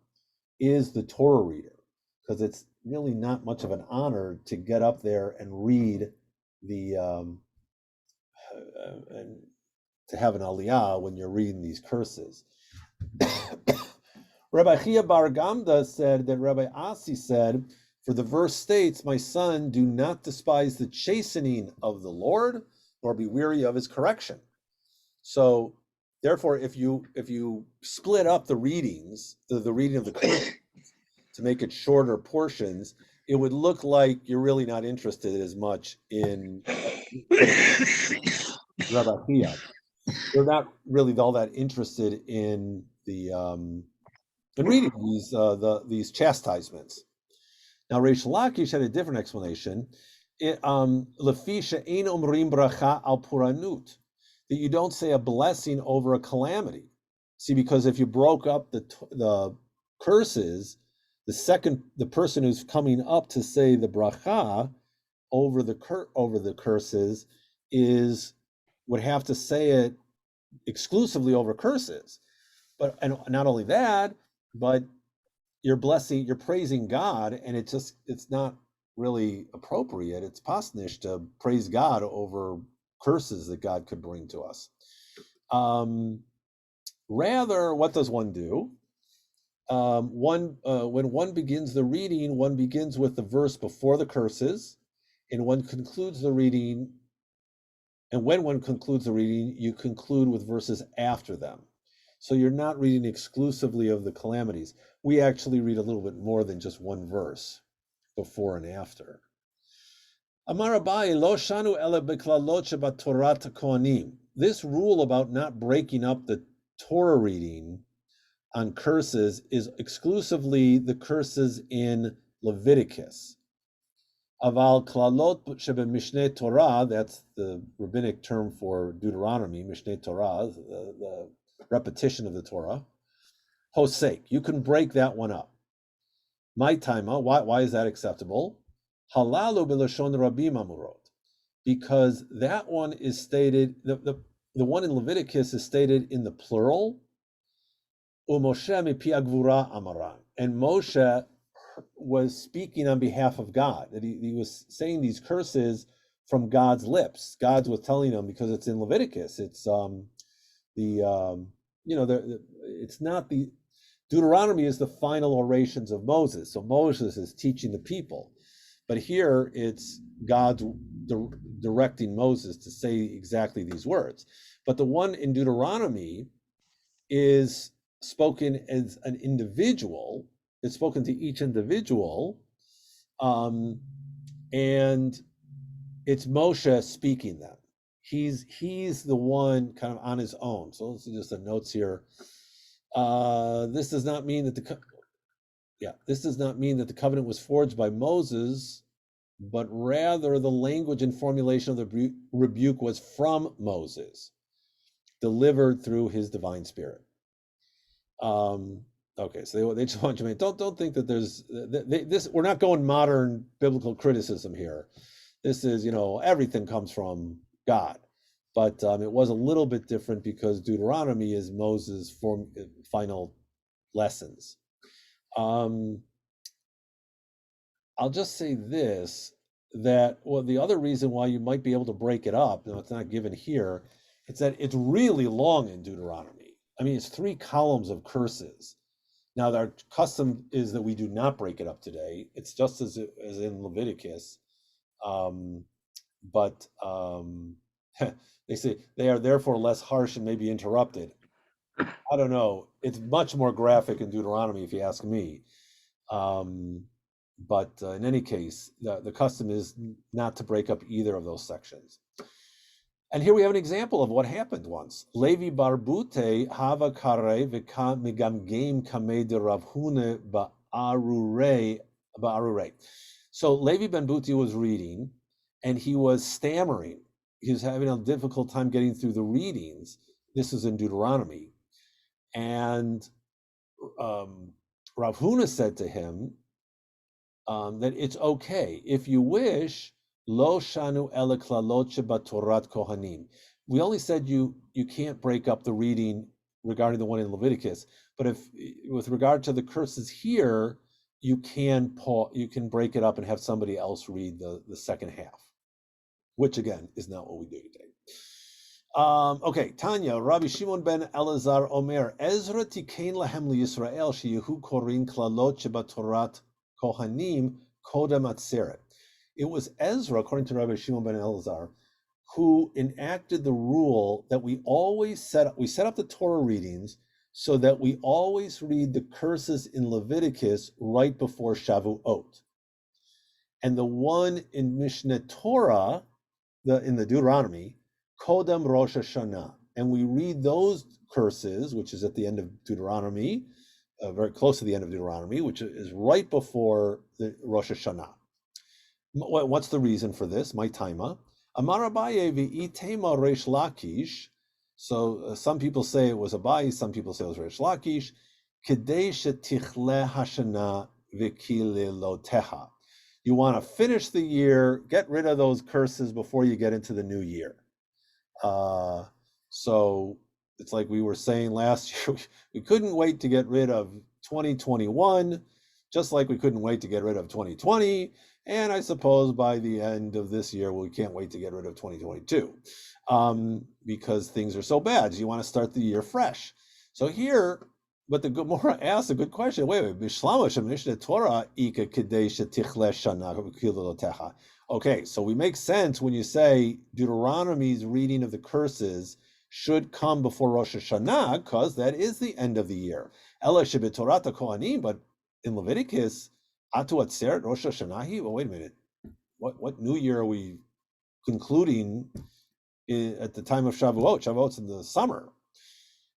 is the Torah reader, because it's really not much of an honor to get up there and read the and to have an aliyah when you're reading these curses. Rabbi Chia Bar Gamda said that Rabbi Asi said, for the verse states, my son, do not despise the chastening of the Lord, nor be weary of his correction. So therefore, if you split up the readings, the reading of the curses, to make it shorter portions, it would look like you're really not interested as much in Rabbi Chia. You're not really all that interested in the in reading these chastisements. Now, Reish Lakish had a different explanation. Lefi she'ein omrim bracha al puranut, that you don't say a blessing over a calamity. See, because if you broke up the curses, the person who's coming up to say the bracha over the curses would have to say it exclusively over curses. And not only that, but you're praising God, and it's not really appropriate. It's pasnish to praise God over curses that God could bring to us. Rather, what does one do? When one begins the reading, one begins with the verse before the curses, and one concludes the reading. And when one concludes the reading, you conclude with verses after them. So you're not reading exclusively of the calamities. We actually read a little bit more than just one verse before and after. Amar Abaye, lo shanu ele beklalot shebat Torat kohanim. This rule about not breaking up the Torah reading on curses is exclusively the curses in Leviticus. Aval klalot shebe Torah, that's the rabbinic term for Deuteronomy, Mishneh Torah, the repetition of the Torah. Hosek, you can break that one up. My taima, why is that acceptable? Halalu b'lashon rabim amurot, because that one is stated, the one in Leviticus is stated in the plural. Umoshe mipi agvura amaran, and Moshe was speaking on behalf of God, that he was saying these curses from God's lips. God was telling him, because it's in Leviticus. It's it's not the Deuteronomy is the final orations of Moses. So Moses is teaching the people, but here it's God directing Moses to say exactly these words. But the one in Deuteronomy is spoken as an individual. It's spoken to each individual, and it's Moshe speaking them. He's the one kind of on his own. So let's just the notes here. This does not mean that the covenant was forged by Moses, but rather the language and formulation of the rebuke was from Moses, delivered through his divine spirit. Okay, so they just want you to don't think that there's this. We're not going modern biblical criticism here. This is, everything comes from God, but it was a little bit different because Deuteronomy is Moses' final lessons. I'll just say this, that the other reason why you might be able to break it up, it's not given here, it's that it's really long in Deuteronomy. I mean, it's 3 columns of curses. Now, our custom is that we do not break it up today. It's just as in Leviticus. But they say they are therefore less harsh and maybe interrupted. I don't know. It's much more graphic in Deuteronomy, if you ask me. But in any case, the custom is not to break up either of those sections. And here we have an example of what happened once. Levi barbute hava kare megamgem kame de Rav Huna ba'arurei. So Levi ben Buti was reading, and he was stammering. He was having a difficult time getting through the readings. This is in Deuteronomy. And Rav Huna said to him that it's okay. If you wish, lo shanu ele klalot shebatorat kohanim. We only said you can't break up the reading regarding the one in Leviticus, but if with regard to the curses here, you can break it up and have somebody else read the second half, which again is not what we do today. Okay, Tanya, Rabbi Shimon ben Elazar Omer, Ezra tikein lahem liyisrael sheyehu korin klalot shebatorat kohanim kodem atzeret. It was Ezra, according to Rabbi Shimon ben Elazar, who enacted the rule that we set up the Torah readings so that we always read the curses in Leviticus right before Shavuot. And the one in Mishneh Torah, in the Deuteronomy, Kodem Rosh Hashanah. And we read those curses, which is at the end of Deuteronomy, very close to the end of Deuteronomy, which is right before the Rosh Hashanah. What's the reason for this? My taima. Amar Abaye v'itema Reish Lakish. So some people say it was Abaye, some people say it was Reish Lakish. Kedei shetichle hashana v'kileloteha. You want to finish the year, get rid of those curses before you get into the new year. So it's like we were saying last year, we couldn't wait to get rid of 2021, just like we couldn't wait to get rid of 2020. And I suppose by the end of this year, we can't wait to get rid of 2022 because things are so bad. You want to start the year fresh. So here, but the Gemara asks a good question. Okay, so we make sense when you say Deuteronomy's reading of the curses should come before Rosh Hashanah because that is the end of the year. But in Leviticus, Atu Atzeret Rosh Hashanah. Well, wait a minute. What new year are we concluding at the time of Shavuot? Shavuot's in the summer.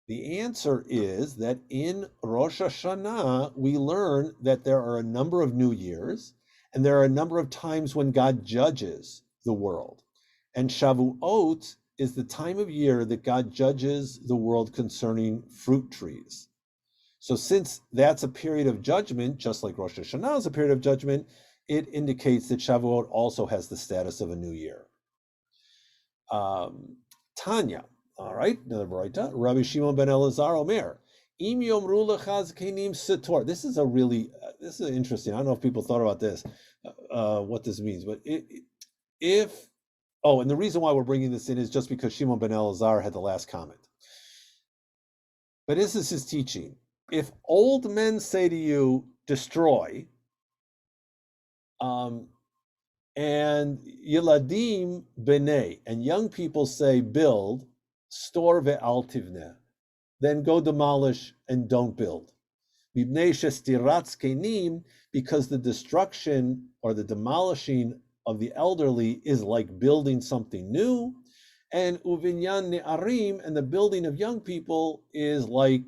The answer is that in Rosh Hashanah, we learn that there are a number of new years, and there are a number of times when God judges the world. And Shavuot is the time of year that God judges the world concerning fruit trees. So since that's a period of judgment, just like Rosh Hashanah is a period of judgment, it indicates that Shavuot also has the status of a new year. Tanya, all right, another Baraita. Rabbi Shimon ben Elazar Omer, Im yomru lechaz kenim sitor. This is interesting. I don't know if people thought about this, what this means, but and the reason why we're bringing this in is just because Shimon ben Elazar had the last comment. But this is his teaching. If old men say to you, destroy, and Yiladim B'nei, and young people say build, stor ve'al tivneh, then go demolish and don't build. Mibnei shestiratz kenim, because the destruction or the demolishing of the elderly is like building something new, and uvinyan ne'arim, and the building of young people is like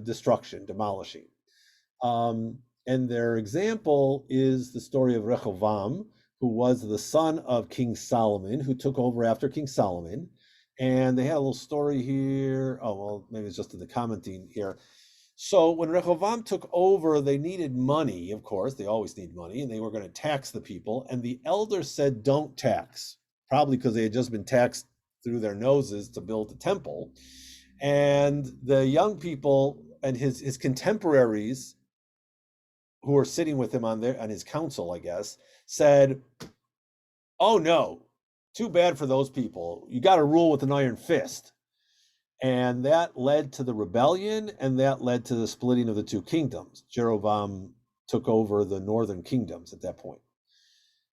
destruction, demolishing. And their example is the story of Rehoboam, who was the son of King Solomon, who took over after King Solomon. And they had a little story here. Oh, well, maybe it's just in the commenting here. So when Rehoboam took over, they needed money, of course. They always need money, and they were going to tax the people. And the elders said, don't tax, probably because they had just been taxed through their noses to build the temple. And the young people and his contemporaries who were sitting with him on his council, I guess, said, oh no, too bad for those people. You got to rule with an iron fist. And that led to the rebellion, and that led to the splitting of the two kingdoms. Jeroboam took over the northern kingdoms at that point.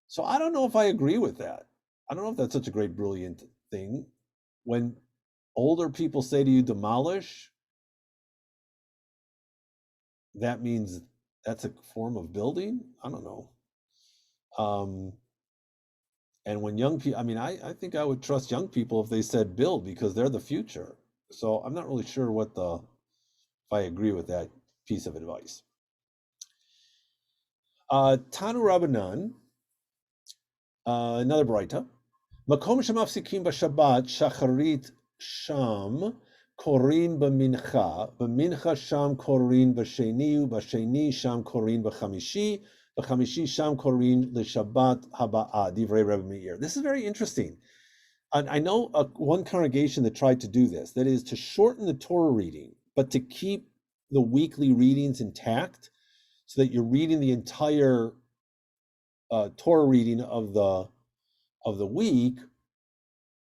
So I don't know if I agree with that. I don't know if that's such a great, brilliant thing. When older people say to you, demolish, that means that's a form of building? I don't know. And when young people, I mean, I think I would trust young people if they said build, because they're the future. So I'm not really sure if I agree with that piece of advice. Tanu Rabbanan, another Braita. Makom shemafsikim b'Shabbat shacharit sham korin b'mincha sham korin b'sheni sham korin b'chamishi sham korin l'Shabbat haba'a, divrei Rebbe Meir. This is very interesting. And I know one congregation that tried to do this, that is to shorten the Torah reading, but to keep the weekly readings intact, so that you're reading the entire Torah reading of the week,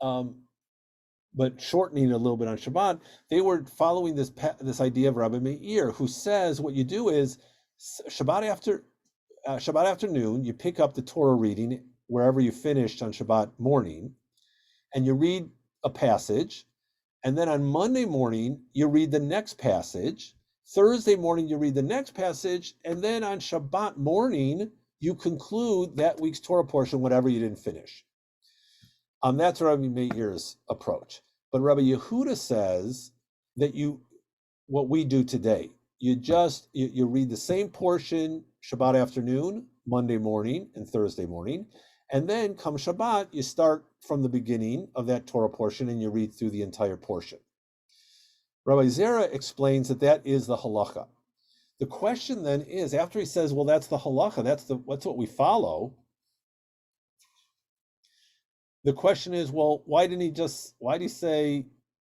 but shortening it a little bit on Shabbat. They were following this idea of Rabbi Meir, who says what you do is Shabbat afternoon, you pick up the Torah reading wherever you finished on Shabbat morning, and you read a passage, and then on Monday morning, you read the next passage. Thursday morning, you read the next passage, and then on Shabbat morning, you conclude that week's Torah portion, whatever you didn't finish. That's Rabbi Meir's approach. But Rabbi Yehuda says that what we do today, you read the same portion Shabbat afternoon, Monday morning, and Thursday morning, and then come Shabbat, you start from the beginning of that Torah portion and you read through the entire portion. Rabbi Zera explains that is the halacha. The question then is, after he says, well, that's the halacha, that's what we follow. The question is, well, why did he say,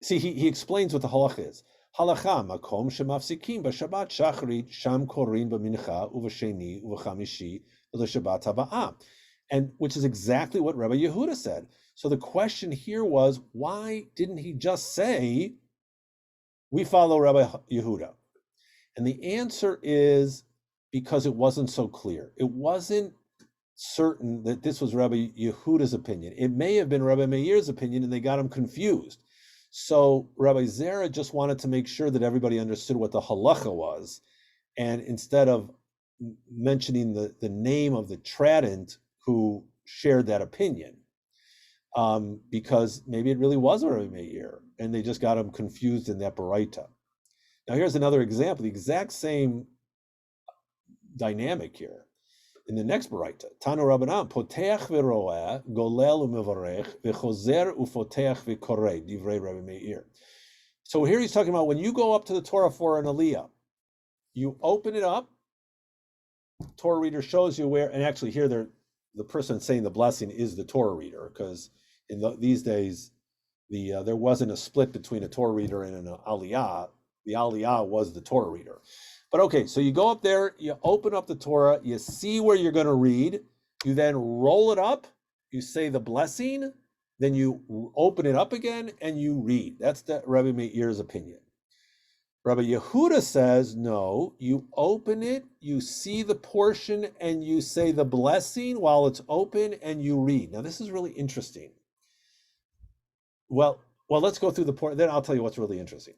see, he explains what the halacha is. Halacha, makom shemafsikim b'Shabbat shachrit sham korin b'mincha uv'sheni uv'chamishi l'Shabbat haba'ah. And which is exactly what Rabbi Yehuda said. So the question here was, why didn't he just say, we follow Rabbi Yehuda? And the answer is because it wasn't so clear. It wasn't certain that this was Rabbi Yehuda's opinion. It may have been Rabbi Meir's opinion, and they got him confused. So Rabbi Zera just wanted to make sure that everybody understood what the halacha was. And instead of mentioning the name of the tradint who shared that opinion, because maybe it really was Rabbi Meir, and they just got him confused in that baraita. Now here's another example, the exact same dynamic here. In the next baraita, Tanu Rabbanan, poteach v'roeh, golel u'mevarech, v'chozer u'foteach v'korei, divrei Rabbi Meir. So here he's talking about when you go up to the Torah for an aliyah, you open it up, Torah reader shows you where, and actually here the person saying the blessing is the Torah reader, because in these days, there wasn't a split between a Torah reader and an aliyah. The aliyah was the Torah reader. But okay, so you go up there, you open up the Torah, you see where you're going to read, you then roll it up, you say the blessing, then you open it up again and you read. That's the Rabbi Meir's opinion. Rabbi Yehuda says, no, you open it, you see the portion, and you say the blessing while it's open, and you read. Now, this is really interesting. Well, let's go through the portion, then I'll tell you what's really interesting.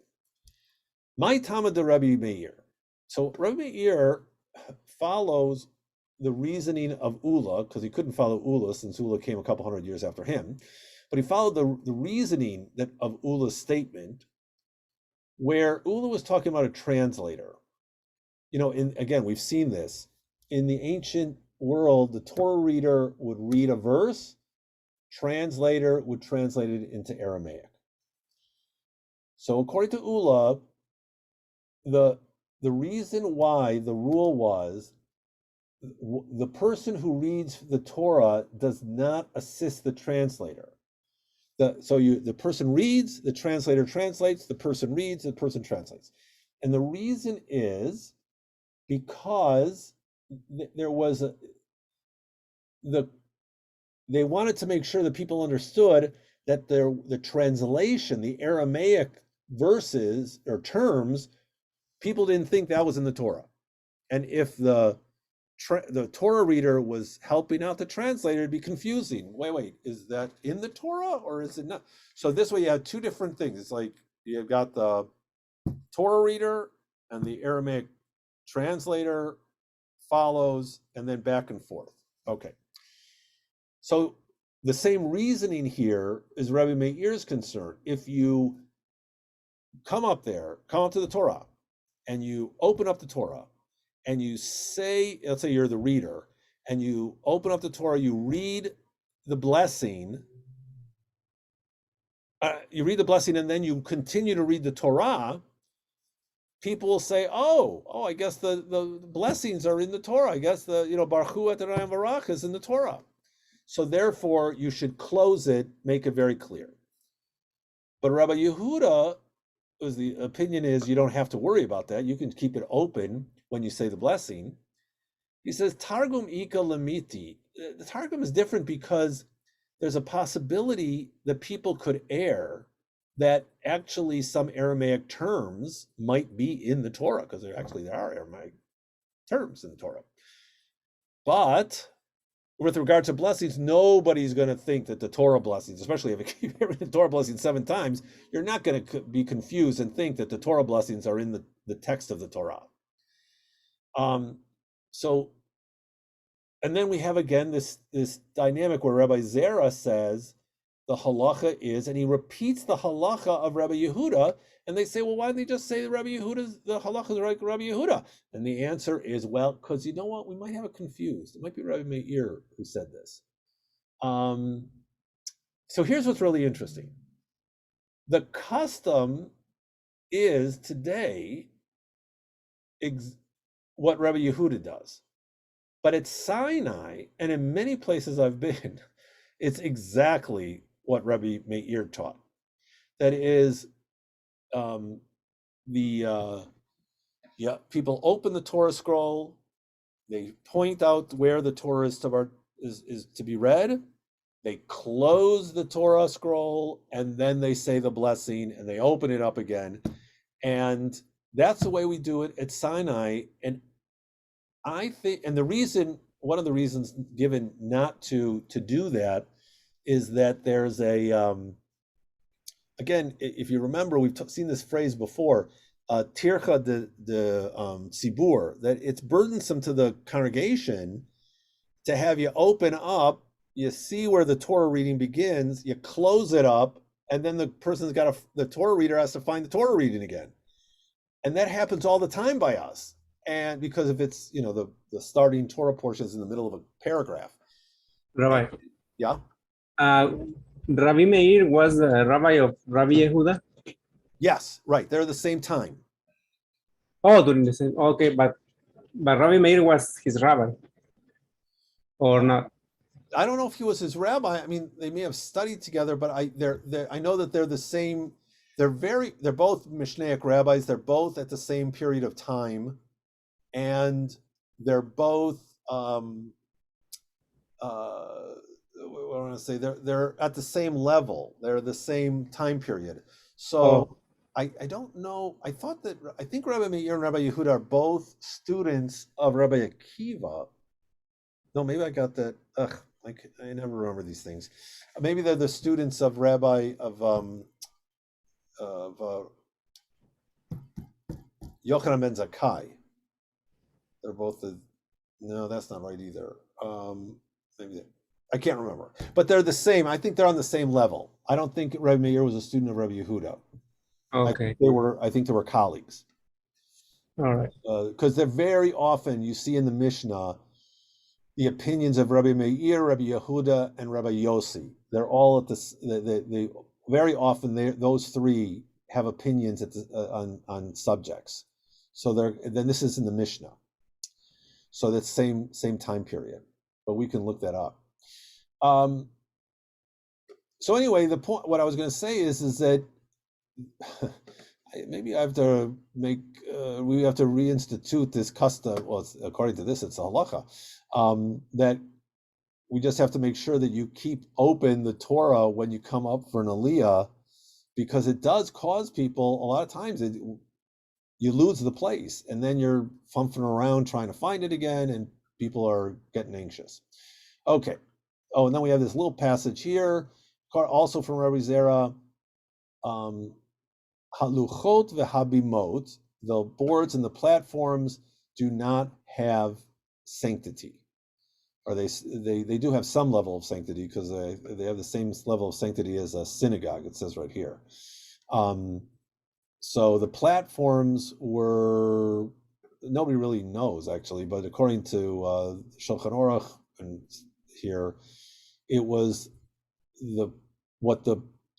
My Tama de Rabbi Meir. So Rabbi Meir follows the reasoning of Ula, because he couldn't follow Ula since Ula came a couple hundred years after him, but he followed the reasoning of Ula's statement, where Ula was talking about a translator. Again, we've seen this. In the ancient world, the Torah reader would read a verse, translator would translate it into Aramaic. So according to Ula, the reason why the rule was the person who reads the Torah does not assist the translator. The person reads, the translator translates, the person reads, the person translates. And the reason is because there was they wanted to make sure that people understood that the translation, the Aramaic verses or terms, people didn't think that was in the Torah. And if the Torah reader was helping out the translator, it'd be confusing. Wait, is that in the Torah or is it not? So this way you have two different things. It's like you've got the Torah reader and the Aramaic translator follows, and then back and forth. Okay. So the same reasoning here is Rabbi Meir's concern. If you come up to the Torah, and you open up the Torah, and you say, let's say you're the reader, and you open up the Torah, you read the blessing, and then you continue to read the Torah, people will say, oh, I guess the blessings are in the Torah. I guess Baruch Hu Adonai Barach is in the Torah. So therefore, you should close it, make it very clear. But Rabbi Yehuda, the opinion is you don't have to worry about that. You can keep it open when you say the blessing. He says, Targum Ika Lamiti. The Targum is different because there's a possibility that people could err that actually some Aramaic terms might be in the Torah, because there are Aramaic terms in the Torah. But with regard to blessings, nobody's going to think that the Torah blessings, especially if you keep hearing the Torah blessings 7 times, you're not going to be confused and think that the Torah blessings are in the text of the Torah. And then we have again this dynamic where Rabbi Zera says the halacha is, and he repeats the halacha of Rabbi Yehuda, and they say, well, why don't they just say the halacha is like Rabbi Yehuda? And the answer is, well, because you know what, we might have it confused. It might be Rabbi Meir who said this. So here's what's really interesting. The custom is today what Rabbi Yehuda does. But at Sinai, and in many places I've been, it's exactly what Rabbi Meir taught. That is, people open the Torah scroll, they point out where the Torah is to be read, they close the Torah scroll, and then they say the blessing, and they open it up again. And that's the way we do it at Sinai. And I think, and one of the reasons given not to do that is that there's again, if you remember, we've seen this phrase before, tircha de tzibur, that it's burdensome to the congregation to have you open up, you see where the Torah reading begins, you close it up, and then the Torah reader has to find the Torah reading again. And that happens all the time by us. And because if it's, the starting Torah portion is in the middle of a paragraph. Rabbi. Yeah. Rabbi Meir was the rabbi of Rabbi Yehuda? Yes, right. They're the same time. Oh, during the same. Okay, but Rabbi Meir was his rabbi, or not? I don't know if he was his rabbi. I mean, they may have studied together, but I know that they're the same. They're both Mishnaic rabbis. They're both at the same period of time, and they're both. What I want to say, they're at the same level. They're the same time period. So I don't know. I think Rabbi Meir and Rabbi Yehuda are both students of Rabbi Akiva. No, maybe I got that. I never remember these things. Maybe they're the students of Yochanan ben Zakkai. They're both no, that's not right either. Maybe I can't remember, but they're the same. I think they're on the same level. I don't think Rabbi Meir was a student of Rabbi Yehuda. Okay. I think they were colleagues. All right. Because they're very often, you see in the Mishnah, the opinions of Rabbi Meir, Rabbi Yehuda, and Rabbi Yossi. They're all at this. They very often those three have opinions on subjects. So then this is in the Mishnah. So that's same time period, but we can look that up. So anyway, the point, what I was going to say is that maybe I have to we have to reinstitute this custom. Well, according to this, it's a halacha, that we just have to make sure that you keep open the Torah when you come up for an aliyah, because it does cause people, a lot of times you lose the place and then you're fumphing around trying to find it again and people are getting anxious. Okay. Oh, and then we have this little passage here, also from Rabbi Zera, haluchot vehabimot, the boards and the platforms do not have sanctity, or they do have some level of sanctity because they have the same level of sanctity as a synagogue. It says right here. So the platforms were, nobody really knows actually, but according to Shulchan Aruch and here, it was what the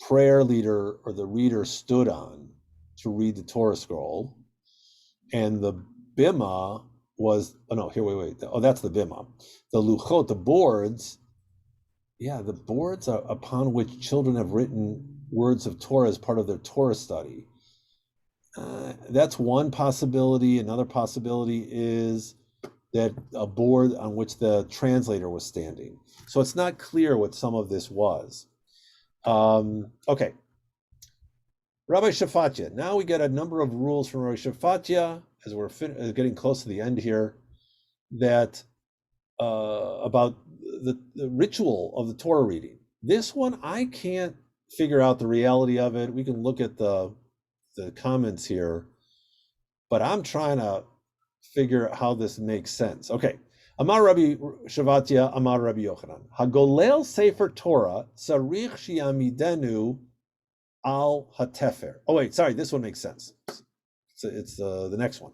prayer leader or the reader stood on to read the Torah scroll, and the bima was, oh no, here, wait, oh, that's the bima. The luchot, the boards, the boards are upon which children have written words of Torah as part of their Torah study. That's one possibility. Another possibility is that a board on which the translator was standing. So it's not clear what some of this was. Okay. Rabbi Shefatya. Now we get a number of rules from Rabbi Shefatya as we're getting close to the end here, that about the ritual of the Torah reading. This one, I can't figure out the reality of it. We can look at the comments here, but I'm trying to figure out how this makes sense. Okay. Amar Rabbi Shevatya, Amar Rabbi Yochanan. Hagolel Sefer Torah tzarich shiamidenu al hatefer. Oh wait, sorry, this one makes sense. It's the next one.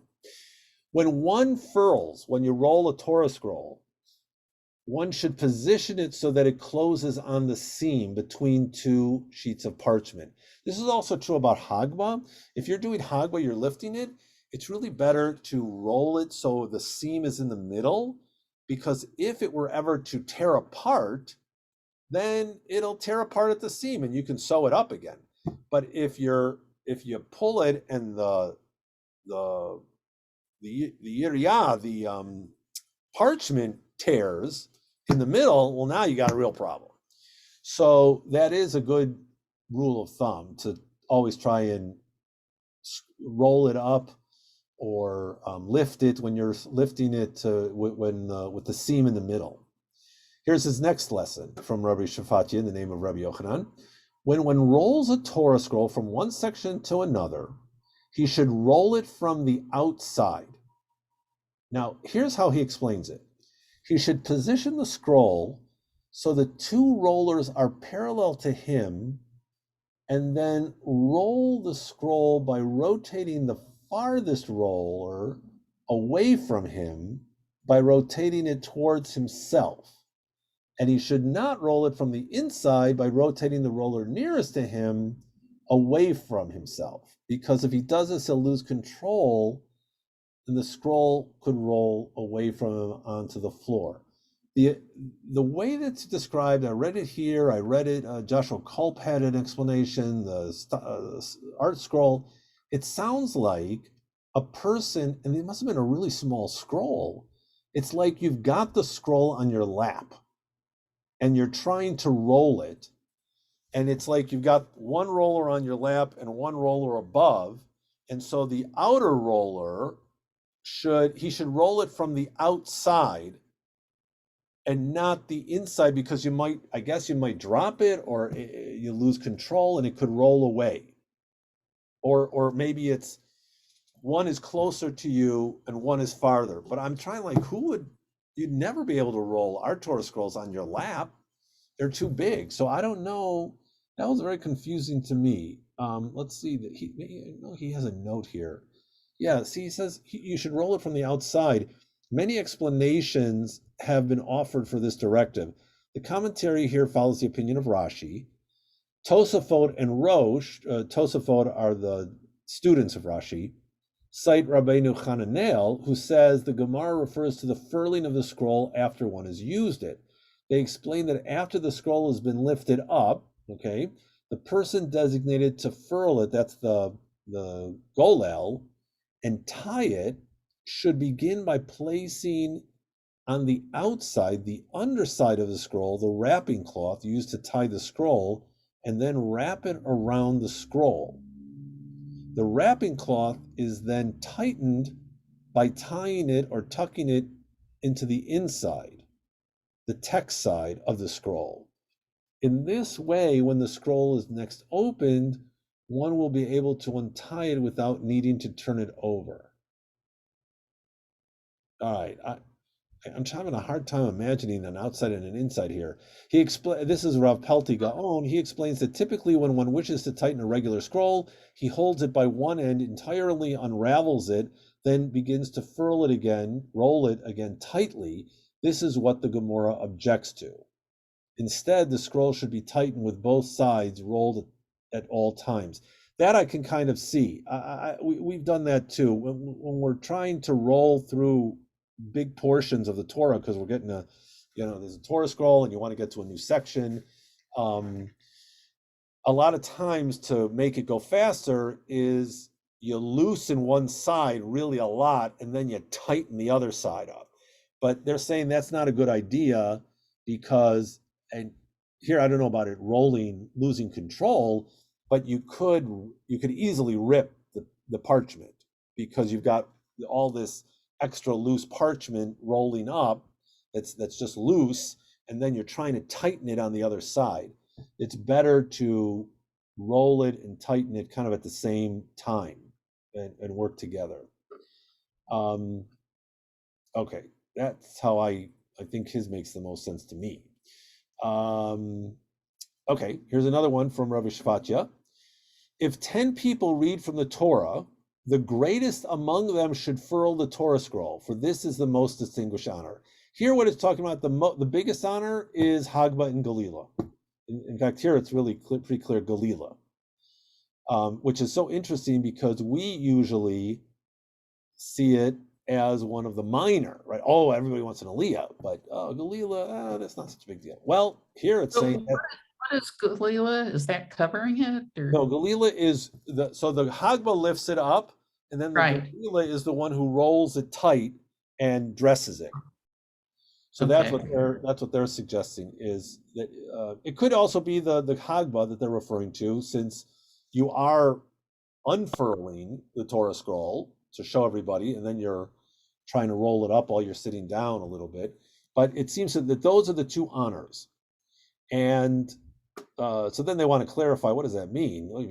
When one furls, when you roll a Torah scroll, one should position it so that it closes on the seam between two sheets of parchment. This is also true about Hagba. If you're doing Hagba, you're lifting it, it's really better to roll it so the seam is in the middle, because if it were ever to tear apart, then it'll tear apart at the seam and you can sew it up again. But if you pull it and the parchment tears in the middle, well, now you got a real problem. So that is a good rule of thumb, to always try and roll it up or lift it when you're lifting it with the seam in the middle. Here's his next lesson from Rabbi Shefatya in the name of Rabbi Yochanan. When one rolls a Torah scroll from one section to another, he should roll it from the outside. Now, here's how he explains it. He should position the scroll so the two rollers are parallel to him, and then roll the scroll by rotating the farthest roller away from him by rotating it towards himself. And he should not roll it from the inside by rotating the roller nearest to him away from himself. Because if he does this, he'll lose control and the scroll could roll away from him onto the floor. The way that's described, I read it here, I read it, Joshua Culp had an explanation, the art scroll. It sounds like a person, and it must have been a really small scroll. It's like you've got the scroll on your lap and you're trying to roll it. And it's like you've got one roller on your lap and one roller above. And so the outer roller should roll it from the outside and not the inside, because you might drop it, or you lose control and it could roll away. Or maybe it's one is closer to you and one is farther. But I'm trying, like, you'd never be able to roll our Torah scrolls on your lap. They're too big. So I don't know. That was very confusing to me. Let's see that he has a note here. Yeah, see, he says you should roll it from the outside. Many explanations have been offered for this directive. The commentary here follows the opinion of Rashi. Tosafot and Rosh, Tosafot are the students of Rashi, cite Rabbeinu Hananel, who says the Gemara refers to the furling of the scroll after one has used it. They explain that after the scroll has been lifted up, okay, the person designated to furl it, that's the golel, and tie it, should begin by placing on the outside, the underside of the scroll, the wrapping cloth used to tie the scroll and then wrap it around the scroll. The wrapping cloth is then tightened by tying it or tucking it into the inside, the text side of the scroll. In this way, when the scroll is next opened, one will be able to untie it without needing to turn it over. All right, I'm having a hard time imagining an outside and an inside here. This is Rav Pelti Gaon. He explains that typically when one wishes to tighten a regular scroll, he holds it by one end, entirely unravels it, then begins to roll it again tightly. This is what the Gemara objects to. Instead, the scroll should be tightened with both sides rolled at all times. That I can kind of see. We've done that too. When we're trying to roll through big portions of the Torah, because we're getting there's a Torah scroll and you want to get to a new section. A lot of times to make it go faster is you loosen one side really a lot and then you tighten the other side up. But they're saying that's not a good idea because, and here I don't know about it losing control, but you could easily rip the parchment because you've got all this extra loose parchment rolling up that's just loose, and then you're trying to tighten it on the other side. It's better to roll it and tighten it kind of at the same time and work together. Okay, that's how I think his makes the most sense to me. Okay, here's another one from Rabbi Shvatya. If 10 people read from the Torah, the greatest among them should furl the Torah scroll, for this is the most distinguished honor. Here, what it's talking about, the biggest honor is Hagba and Galila. In fact, here it's really pretty clear Galila, which is so interesting because we usually see it as one of the minor, right? Oh, everybody wants an Aliyah, but Galila, that's not such a big deal. Well, here it's saying that. What is Galila? Is that covering it? Or? No, Galila is the Hagba lifts it up, and then the Galila is the one who rolls it tight and dresses it. So that's what they're suggesting is that it could also be the Hagba that they're referring to, since you are unfurling the Torah scroll to show everybody, and then you're trying to roll it up while you're sitting down a little bit. But it seems that those are the two honors, and so then they want to clarify, what does that mean? Well,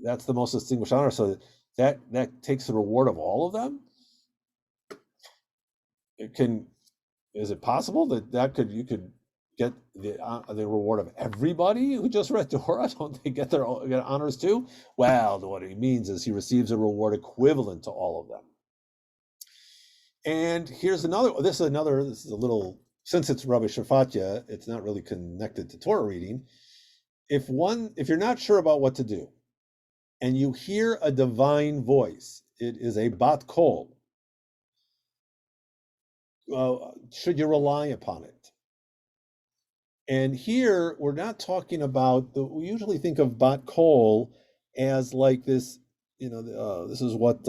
that's the most distinguished honor, so that takes the reward of all of them. Is it possible that you could get the reward of everybody who just read Torah? Don't they get honors too? Well, what he means is he receives a reward equivalent to all of them. And here's another. This is a little. Since it's Rabbi Shfatya, it's not really connected to Torah reading. If you're not sure about what to do, and you hear a divine voice, it is a bat kol. Should you rely upon it? And here we're not talking about we usually think of bat kol as like this. This is what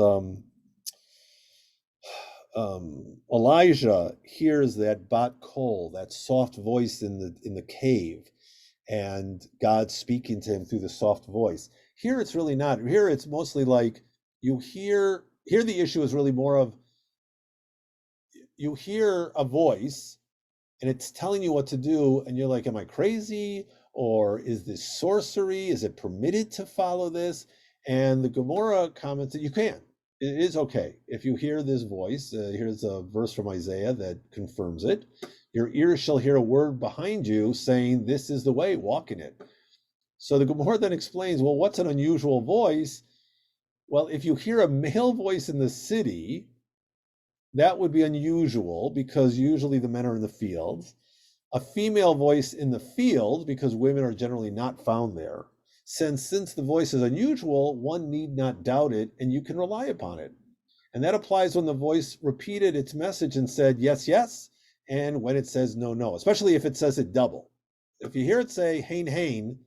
Elijah hears, that bat kol, that soft voice in the cave, and God speaking to him through the soft voice. Here it's really not. Here it's mostly like you hear. Here the issue is really more of you hear a voice and it's telling you what to do, and you're like, am I crazy? Or is this sorcery? Is it permitted to follow this? And the Gemara comments that you can. It is okay. If you hear this voice, here's a verse from Isaiah that confirms it. Your ears shall hear a word behind you saying, this is the way, walk in it. So the Gemara then explains, well, what's an unusual voice? Well, if you hear a male voice in the city, that would be unusual because usually the men are in the fields. A female voice in the field, because women are generally not found there. Since the voice is unusual, one need not doubt it, and you can rely upon it. And that applies when the voice repeated its message and said, yes, yes, and when it says no, no, especially if it says it double. If you hear it say, hein, hein,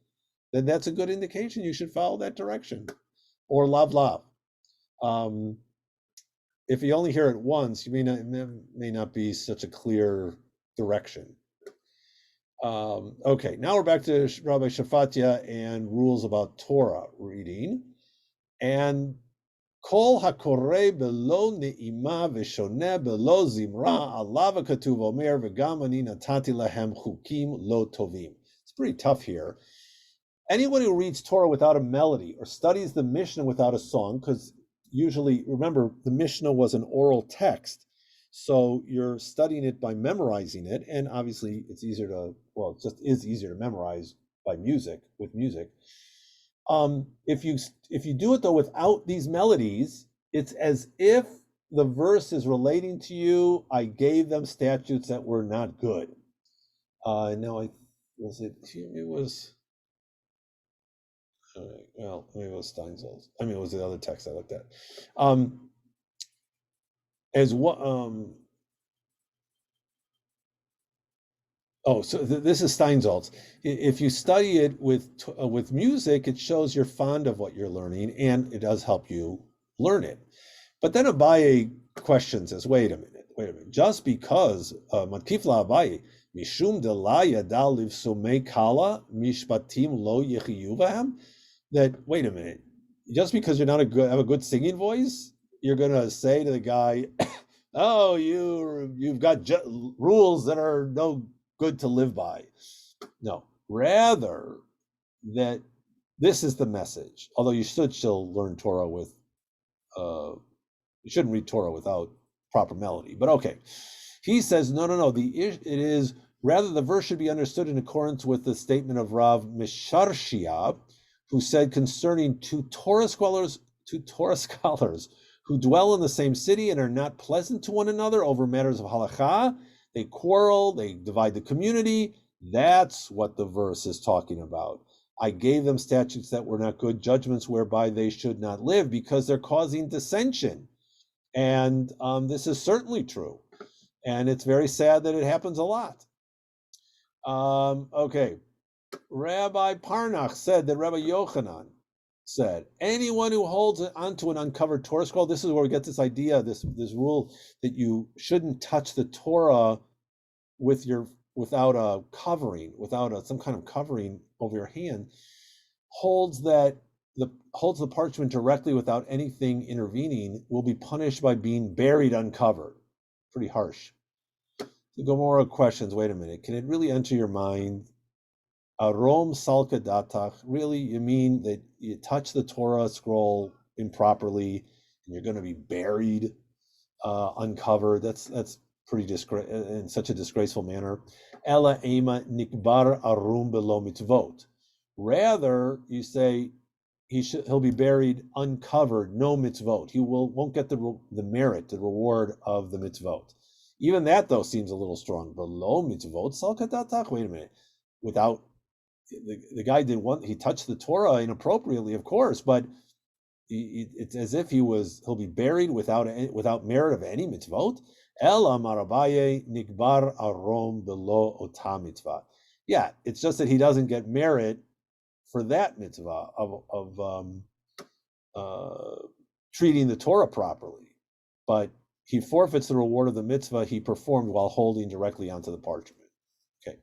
then that's a good indication you should follow that direction. Or lav, lav. If you only hear it once, it may not be such a clear direction. Okay, now we're back to Rabbi Shafatia and rules about Torah reading. And Kol hakoreh belo ne'ima v'shoneh belo zimra alav ha'katuv omer v'gam ani natati lahem chukim lo tovim. It's pretty tough here. Anyone who reads Torah without a melody or studies the Mishnah without a song, because usually, remember, the Mishnah was an oral text, so you're studying it by memorizing it, and obviously it's easier to, well, it just is easier to memorize by music, with music. If you do it though without these melodies, it's as if the verse is relating to you. I gave them statutes that were not good. No, it was, well, maybe it was Steinsaltz. I mean, it was the other text I looked at. As what? Oh, so this is Steinsaltz. If you study it with music, it shows you're fond of what you're learning, and it does help you learn it. But then Abaye questions us. Wait a minute. Just because Matkifla Abaye mishum de la yada livsumei kala mishpatim lo yechiyuvam. That wait a minute. Just because you're not have a good singing voice, you're gonna say to the guy, "Oh, you've got rules that are no good to live by." No, rather that this is the message. Although you should still learn Torah with, you shouldn't read Torah without proper melody. But okay, he says no. It is rather the verse should be understood in accordance with the statement of Rav Misharshia, who said concerning two Torah scholars who dwell in the same city and are not pleasant to one another over matters of halakha. They quarrel, they divide the community. That's what the verse is talking about. I gave them statutes that were not good, judgments whereby they should not live, because they're causing dissension. And this is certainly true. And it's very sad that it happens a lot. Okay. Rabbi Parnach said that Rabbi Yochanan said, anyone who holds onto an uncovered Torah scroll, this is where we get this idea, this rule that you shouldn't touch the Torah without a covering, some kind of covering over your hand, holds the parchment directly without anything intervening, will be punished by being buried uncovered. Pretty harsh. The Gemara questions, wait a minute, can it really enter your mind? Arom salka datach, really, you mean that you touch the Torah scroll improperly and you're going to be buried uncovered? That's pretty in such a disgraceful manner. Ela ema nikbar arum belo mitzvot. Rather, you say he'll be buried uncovered, no mitzvot. He won't get the merit, the reward of the mitzvot. Even that though seems a little strong. Below mitzvot salka datach. Wait a minute, without. The guy he touched the Torah inappropriately, of course, but it's as if he'll be buried without merit of any mitzvot. El amar Abaye nikbar arom below ota mitzvah. Yeah, it's just that he doesn't get merit for that mitzvah of treating the Torah properly, but he forfeits the reward of the mitzvah he performed while holding directly onto the parchment. Okay.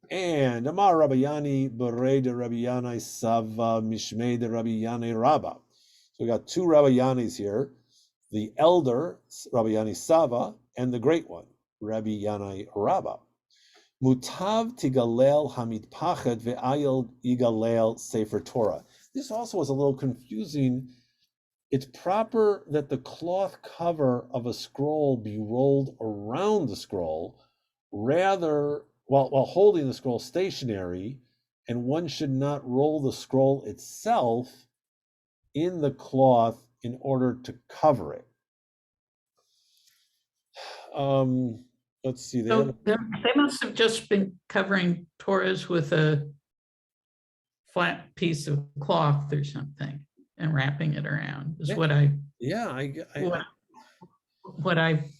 And Amar Rabbi Yani Borei de Rabbi Yanai Sava Mishmei de Rabbi Yanai Rabba. So we got two Rabbi Yanis here, the elder Rabbi Yani Sava and the great one, Rabbi Yanai Rabba. Mutav tigalel hamit pachet ve'ayel igalel sefer Torah. This also is a little confusing. It's proper that the cloth cover of a scroll be rolled around the scroll, rather while holding the scroll stationary, and one should not roll the scroll itself in the cloth in order to cover it. Let's see. So they must have just been covering Torahs with a flat piece of cloth or something and wrapping it around. Is what I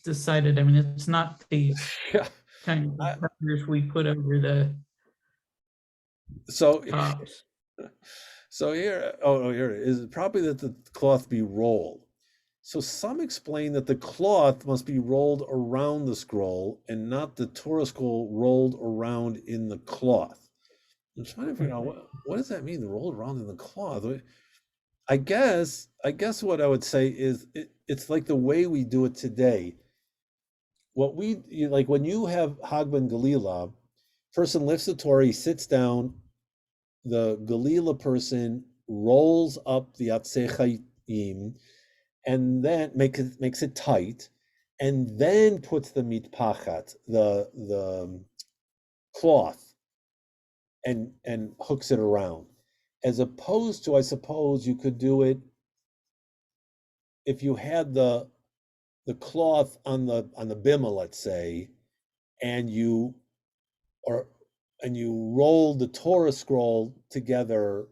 decided. I mean, it's not these kind of covers we put over the tops. So here it is. Probably that the cloth be rolled. So some explain that the cloth must be rolled around the scroll and not the Torah scroll rolled around in the cloth. I'm trying to figure out what does that mean, rolled around in the cloth? I guess what I would say is it's like the way we do it today. Like when you have Hag ben Galila, person lifts the Torah, he sits down, the Galila person rolls up the Atzechayim and then makes it tight, and then puts the mitpachat, the cloth, and hooks it around. As opposed to, I suppose you could do it if you had the cloth on the bima, let's say, and you rolled the Torah scroll together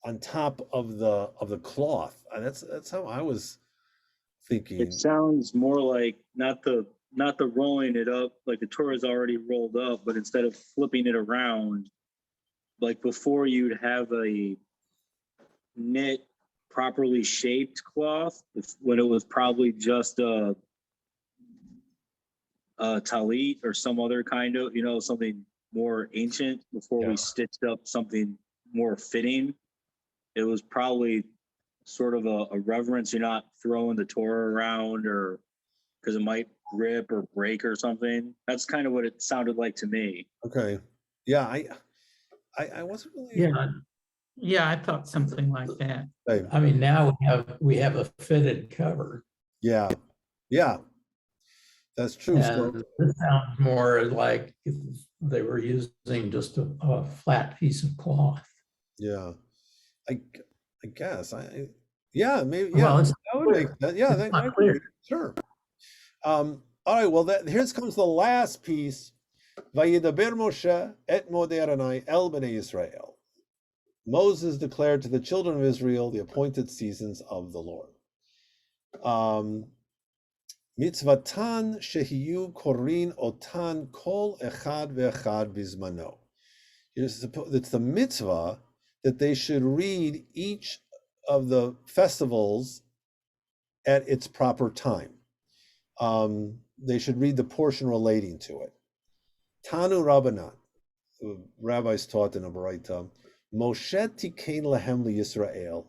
on top of the cloth. That's how I was thinking. It sounds more like not the rolling it up, like the Torah is already rolled up, but instead of flipping it around, like before you'd have a knit, properly shaped cloth when it was probably just a talit or some other kind of, something more ancient before we stitched up something more fitting. It was probably sort of a reverence. You're not throwing the Torah around or because it might rip or break or something. That's kind of what it sounded like to me. Okay. Yeah, I wasn't really. Yeah, I thought something like that. I mean, now we have a fitted cover. Yeah, that's true. And it sounds more like they were using just a flat piece of cloth. Yeah, I guess yeah, maybe Well, that would make that. Yeah, it's not clear. Sure. All right. Well, here comes the last piece. Vayidaber Moshe et modei Adonai el bnei Yisrael. Moses declared to the children of Israel the appointed seasons of the Lord. Mitzvatan shehiyu korin otan kol echad ve'echad bizmano. It's the mitzvah that they should read each of the festivals at its proper time. They should read the portion relating to it. Tanu Rabbanan, rabbis taught in a Baraita, Moshe tikein lahem liyisrael,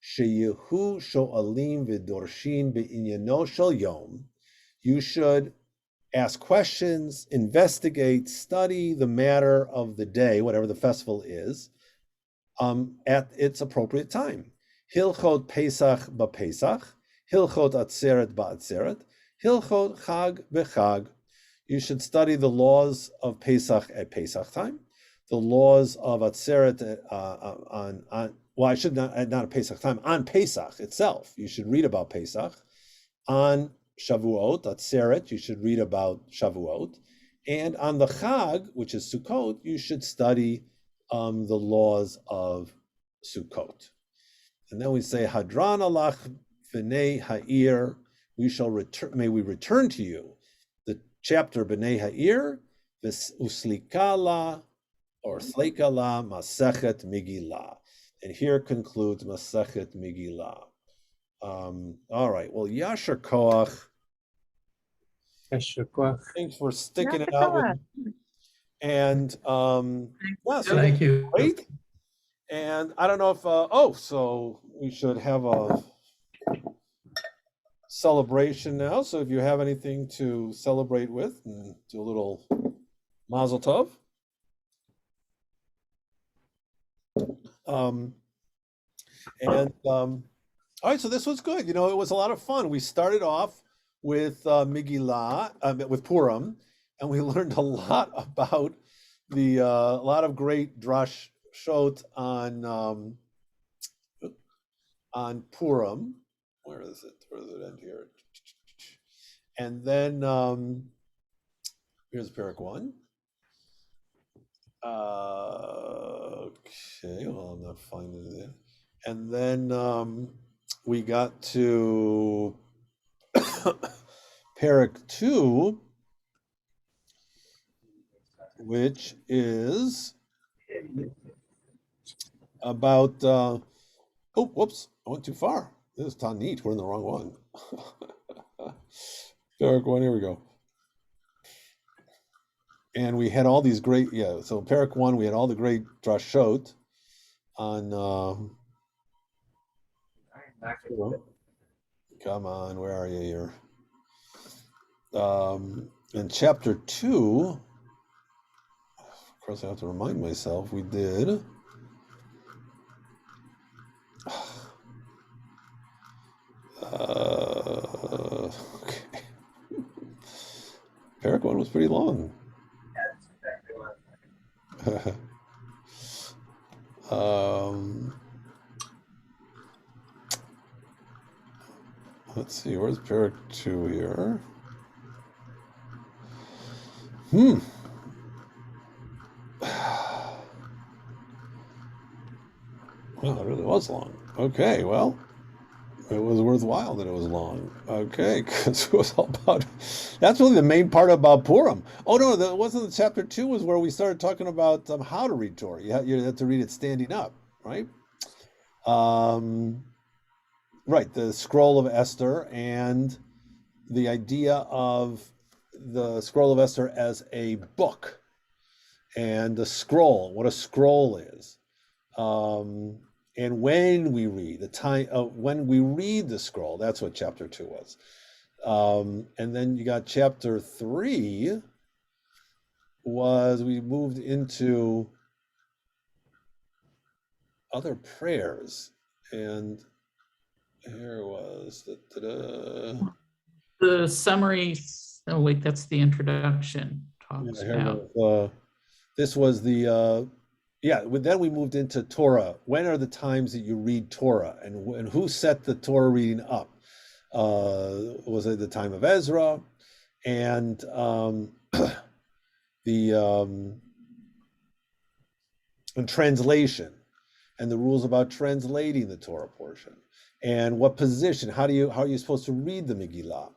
sheyehu sho'alim v'dorshin be'inyano shel yom. You should ask questions, investigate, study the matter of the day, whatever the festival is, at its appropriate time. Hilchot Pesach ba'Pesach, Hilchot Atzeret ba'Atzeret, Hilchot Chag b'Chag. You should study the laws of Pesach at Pesach time, the laws of Atzeret I should not at Pesach time, on Pesach itself. You should read about Pesach. On Shavuot, Atzeret, you should read about Shavuot. And on the Chag, which is Sukkot, you should study the laws of Sukkot. And then we say, Hadran alach v'nei ha'ir, we shall return, may we return to you. The chapter B'nei ha'ir, uslikala, or slikala, Masechet Megillah. And here concludes Masechet Megillah. All right, well, Yasher Koach. Thanks for sticking it out with me. And yeah, so Thank you. great. And I don't know if so we should have a celebration now. So if you have anything to celebrate with, and do a little Mazel Tov. All right, so this was good. It was a lot of fun. We started off with Megillah, with Purim, and we learned a lot about a lot of great drash shot on Purim. Where is it? Where does it end here? And then here's Parak 1. Okay, well, I'm not finding it. And then we got to Parak 2, which is about, whoops, I went too far. This is Tanit. We're in the wrong one. Parak 1, here we go. And we had all these great, so Parak 1, we had all the great drashot on, come on, where are you here? In chapter 2, of course I have to remind myself, we did. Okay. Parak 1 was pretty long. Let's see, where's Parak 2 here? Well, it really was long. Okay, well, it was worthwhile that it was long. Okay, because it was all about, that's really the main part about Purim. Oh, no, that wasn't the chapter 2 was where we started talking about how to read Torah. You have to read it standing up, right? Right, the scroll of Esther and the idea of the scroll of Esther as a book and the scroll, what a scroll is. And when we read the time when we read the scroll, that's what chapter 2 was. And then you got chapter 3 was we moved into other prayers, and here was the summary. Oh wait, that's the introduction. Talks about. This was the then we moved into Torah. When are the times that you read Torah, and who set the Torah reading up? Was it the time of Ezra, and and translation, and the rules about translating the Torah portion, and what position? How are you supposed to read the Megillah?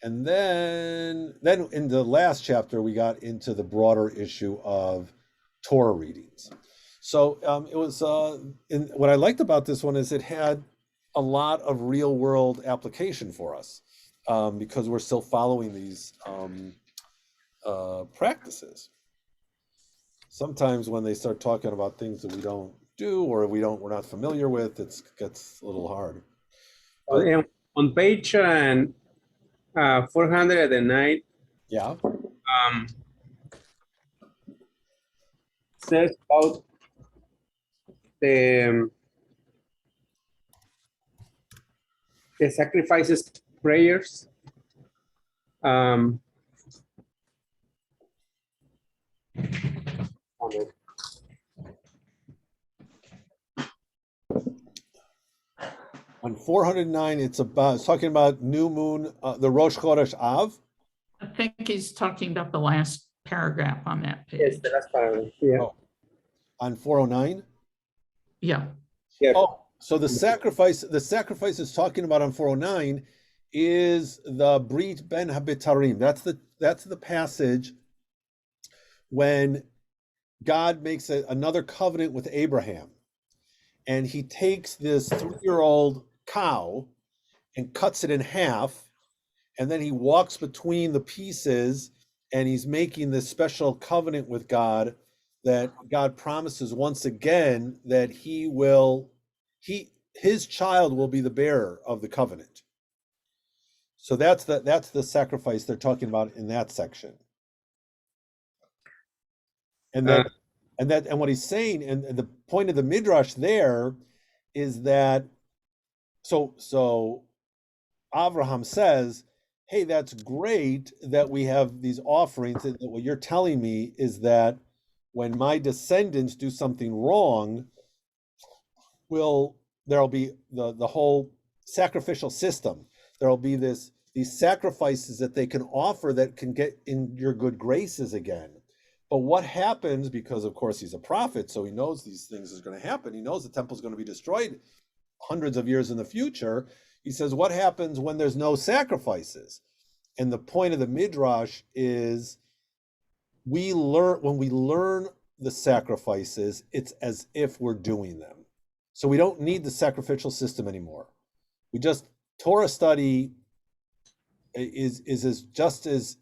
And then in the last chapter we got into the broader issue of Torah readings. So it was, what I liked about this one is it had a lot of real world application for us because we're still following these practices. Sometimes when they start talking about things that we don't do or we're not familiar with, it gets a little hard. But, on page 409, yeah, says about the sacrifices prayers. On 409, it's talking about new moon, the Rosh Chodesh Av. I think he's talking about the last paragraph on that page. Yes, the last paragraph. Yeah. Oh, on 409. Yeah. Yeah. Oh, so the sacrifice is talking about on 409 is the Brit Ben Habitarim. That's the passage when God makes another covenant with Abraham, and he takes this 3-year-old cow and cuts it in half, and then he walks between the pieces, and he's making this special covenant with God that God promises once again that his child will be the bearer of the covenant. So that's the sacrifice they're talking about in that section. And then and what he's saying, and the point of the midrash there is that so Abraham says, hey, that's great that we have these offerings, and what you're telling me is that when my descendants do something wrong, there'll be the whole sacrificial system. There'll be these sacrifices that they can offer that can get in your good graces again. But what happens, because of course he's a prophet, so he knows these things is going to happen. He knows the temple is going to be destroyed hundreds of years in the future. He says, what happens when there's no sacrifices? And the point of the midrash is when we learn the sacrifices, it's as if we're doing them. So we don't need the sacrificial system anymore. We just Torah study is just as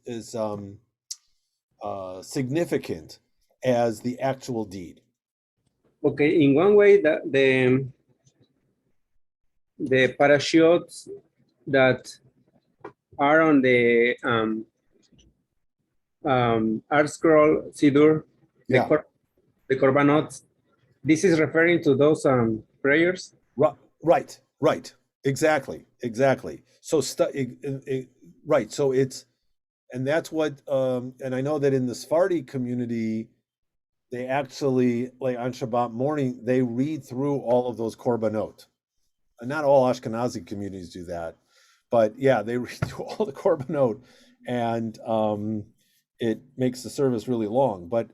significant as the actual deed. Okay, in one way, the parachutes that are on the Art Scroll Sidur, Yeah. the Korbanot, this is referring to those prayers. Right. Exactly. So right. So it's, and that's what, and I know that in the Sephardi community, they actually, like on Shabbat morning, they read through all of those korbanot. And not all Ashkenazi communities do that, but yeah, they read through all the korbanot, and it makes the service really long. But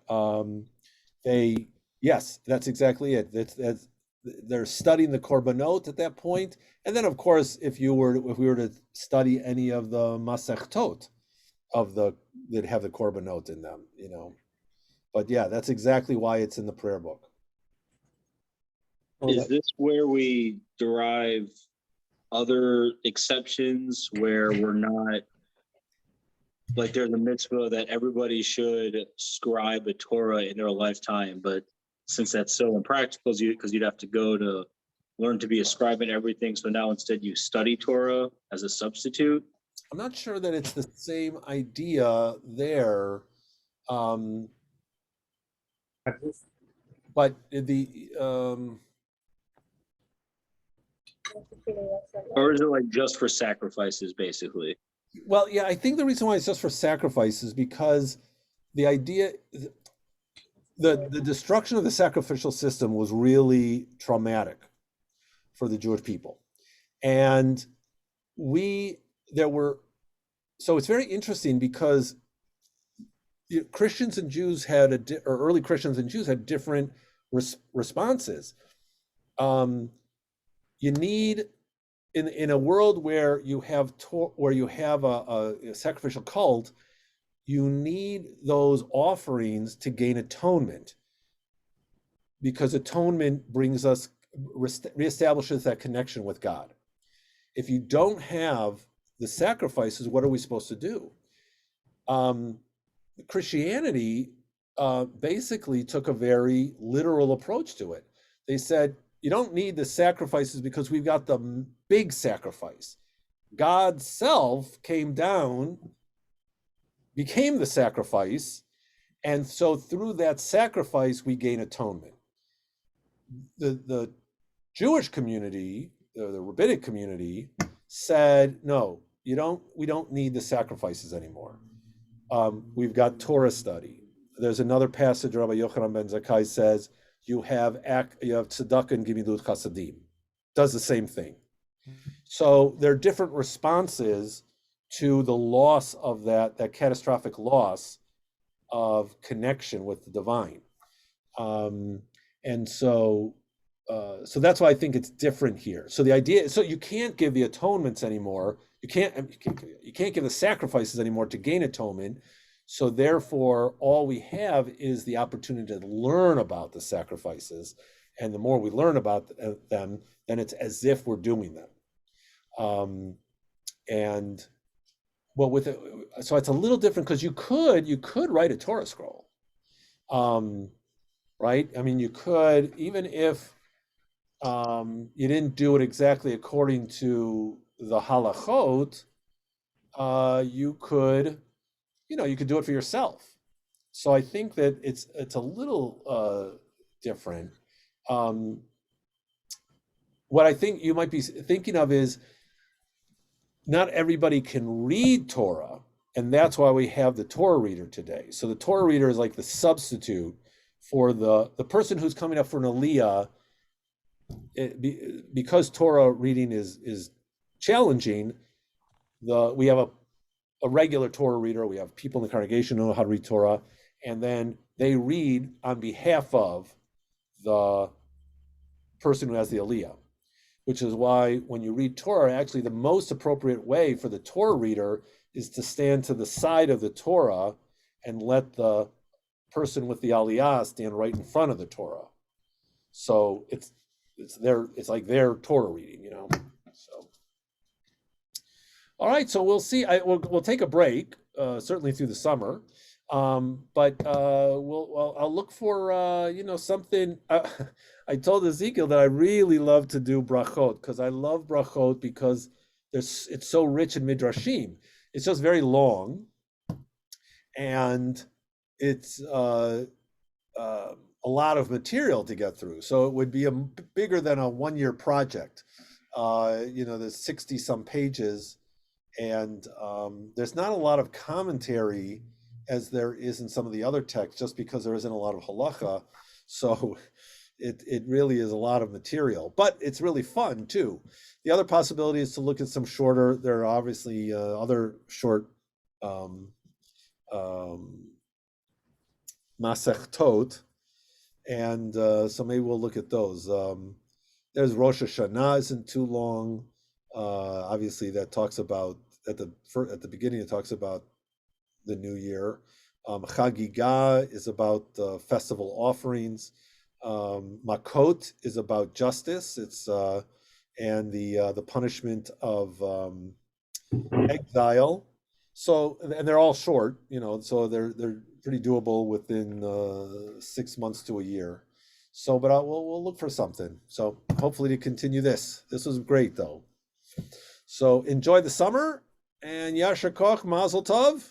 yes, that's exactly it. That's they're studying the korbanot at that point, and then of course, if we were to study any of the masechtot that have the korbanot in them, But yeah, that's exactly why it's in the prayer book. Is this where we derive other exceptions where we're not, like there's a mitzvah that everybody should scribe a Torah in their lifetime, but since that's so impractical, because you'd have to go to learn to be a scribe and everything, so now instead you study Torah as a substitute? I'm not sure that it's the same idea there, but Or is it like just for sacrifices, basically? well, yeah, I think the reason why it's just for sacrifice is because the idea, the destruction of the sacrificial system was really traumatic for the Jewish people, and so it's very interesting because Christians and Jews or early Christians and Jews had different responses. You need, in a world where you have a sacrificial cult, you need those offerings to gain atonement, because atonement reestablishes that connection with God. If you don't have the sacrifices, what are we supposed to do? Christianity basically took a very literal approach to it. They said, you don't need the sacrifices because we've got the big sacrifice. God's self came down, became the sacrifice, and so through that sacrifice, we gain atonement. The Jewish community, the rabbinic community, said, no, we don't need the sacrifices anymore. We've got Torah study. There's another passage, Rabbi Yochanan ben Zakkai says, you have tzedakah and gimilut chasadim. Does the same thing. So there are different responses to the loss of that catastrophic loss of connection with the divine. And so that's why I think it's different here. So the idea, so you can't give the atonements anymore. You can't give the sacrifices anymore to gain atonement. So therefore, all we have is the opportunity to learn about the sacrifices. And the more we learn about them, then it's as if we're doing them. So it's a little different, because you could write a Torah scroll, right? I mean, you could, even if you didn't do it exactly according to the halachot, you could do it for yourself. So I think that it's a little different. What I think you might be thinking of is not everybody can read Torah, and that's why we have the Torah reader today. So the Torah reader is like the substitute for the person who's coming up for an aliyah. Because Torah reading is challenging, we have a regular Torah reader. We have people in the congregation who know how to read Torah, and then they read on behalf of the person who has the aliyah, which is why when you read Torah, actually the most appropriate way for the Torah reader is to stand to the side of the Torah and let the person with the aliyah stand right in front of the Torah. So it's like their Torah reading, So All right, so we'll see. We'll take a break, certainly through the summer, but I'll look for something. I told Ezekiel that I really love to do brachot because I love brachot because it's so rich in midrashim. It's just very long, and it's a lot of material to get through. So it would be bigger than a 1-year project. There's 60 some pages, and there's not a lot of commentary as there is in some of the other texts, just because there isn't a lot of halacha. So it really is a lot of material, but it's really fun too. The other possibility is to look at some shorter. There are obviously other short masechtot, and so maybe we'll look at those. There's Rosh Hashanah, isn't too long. Obviously, that talks about at the beginning. It talks about the new year. Chagigah is about festival offerings. Makot is about justice. It's and the punishment of exile. So, and they're all short, so they're pretty doable within 6 months to a year. So, but we'll look for something. So hopefully to continue this. This was great though. So enjoy the summer, and Yasher Koch, Mazel Tov.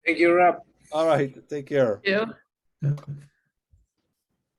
Thank you, Rob. All right, take care. Yeah.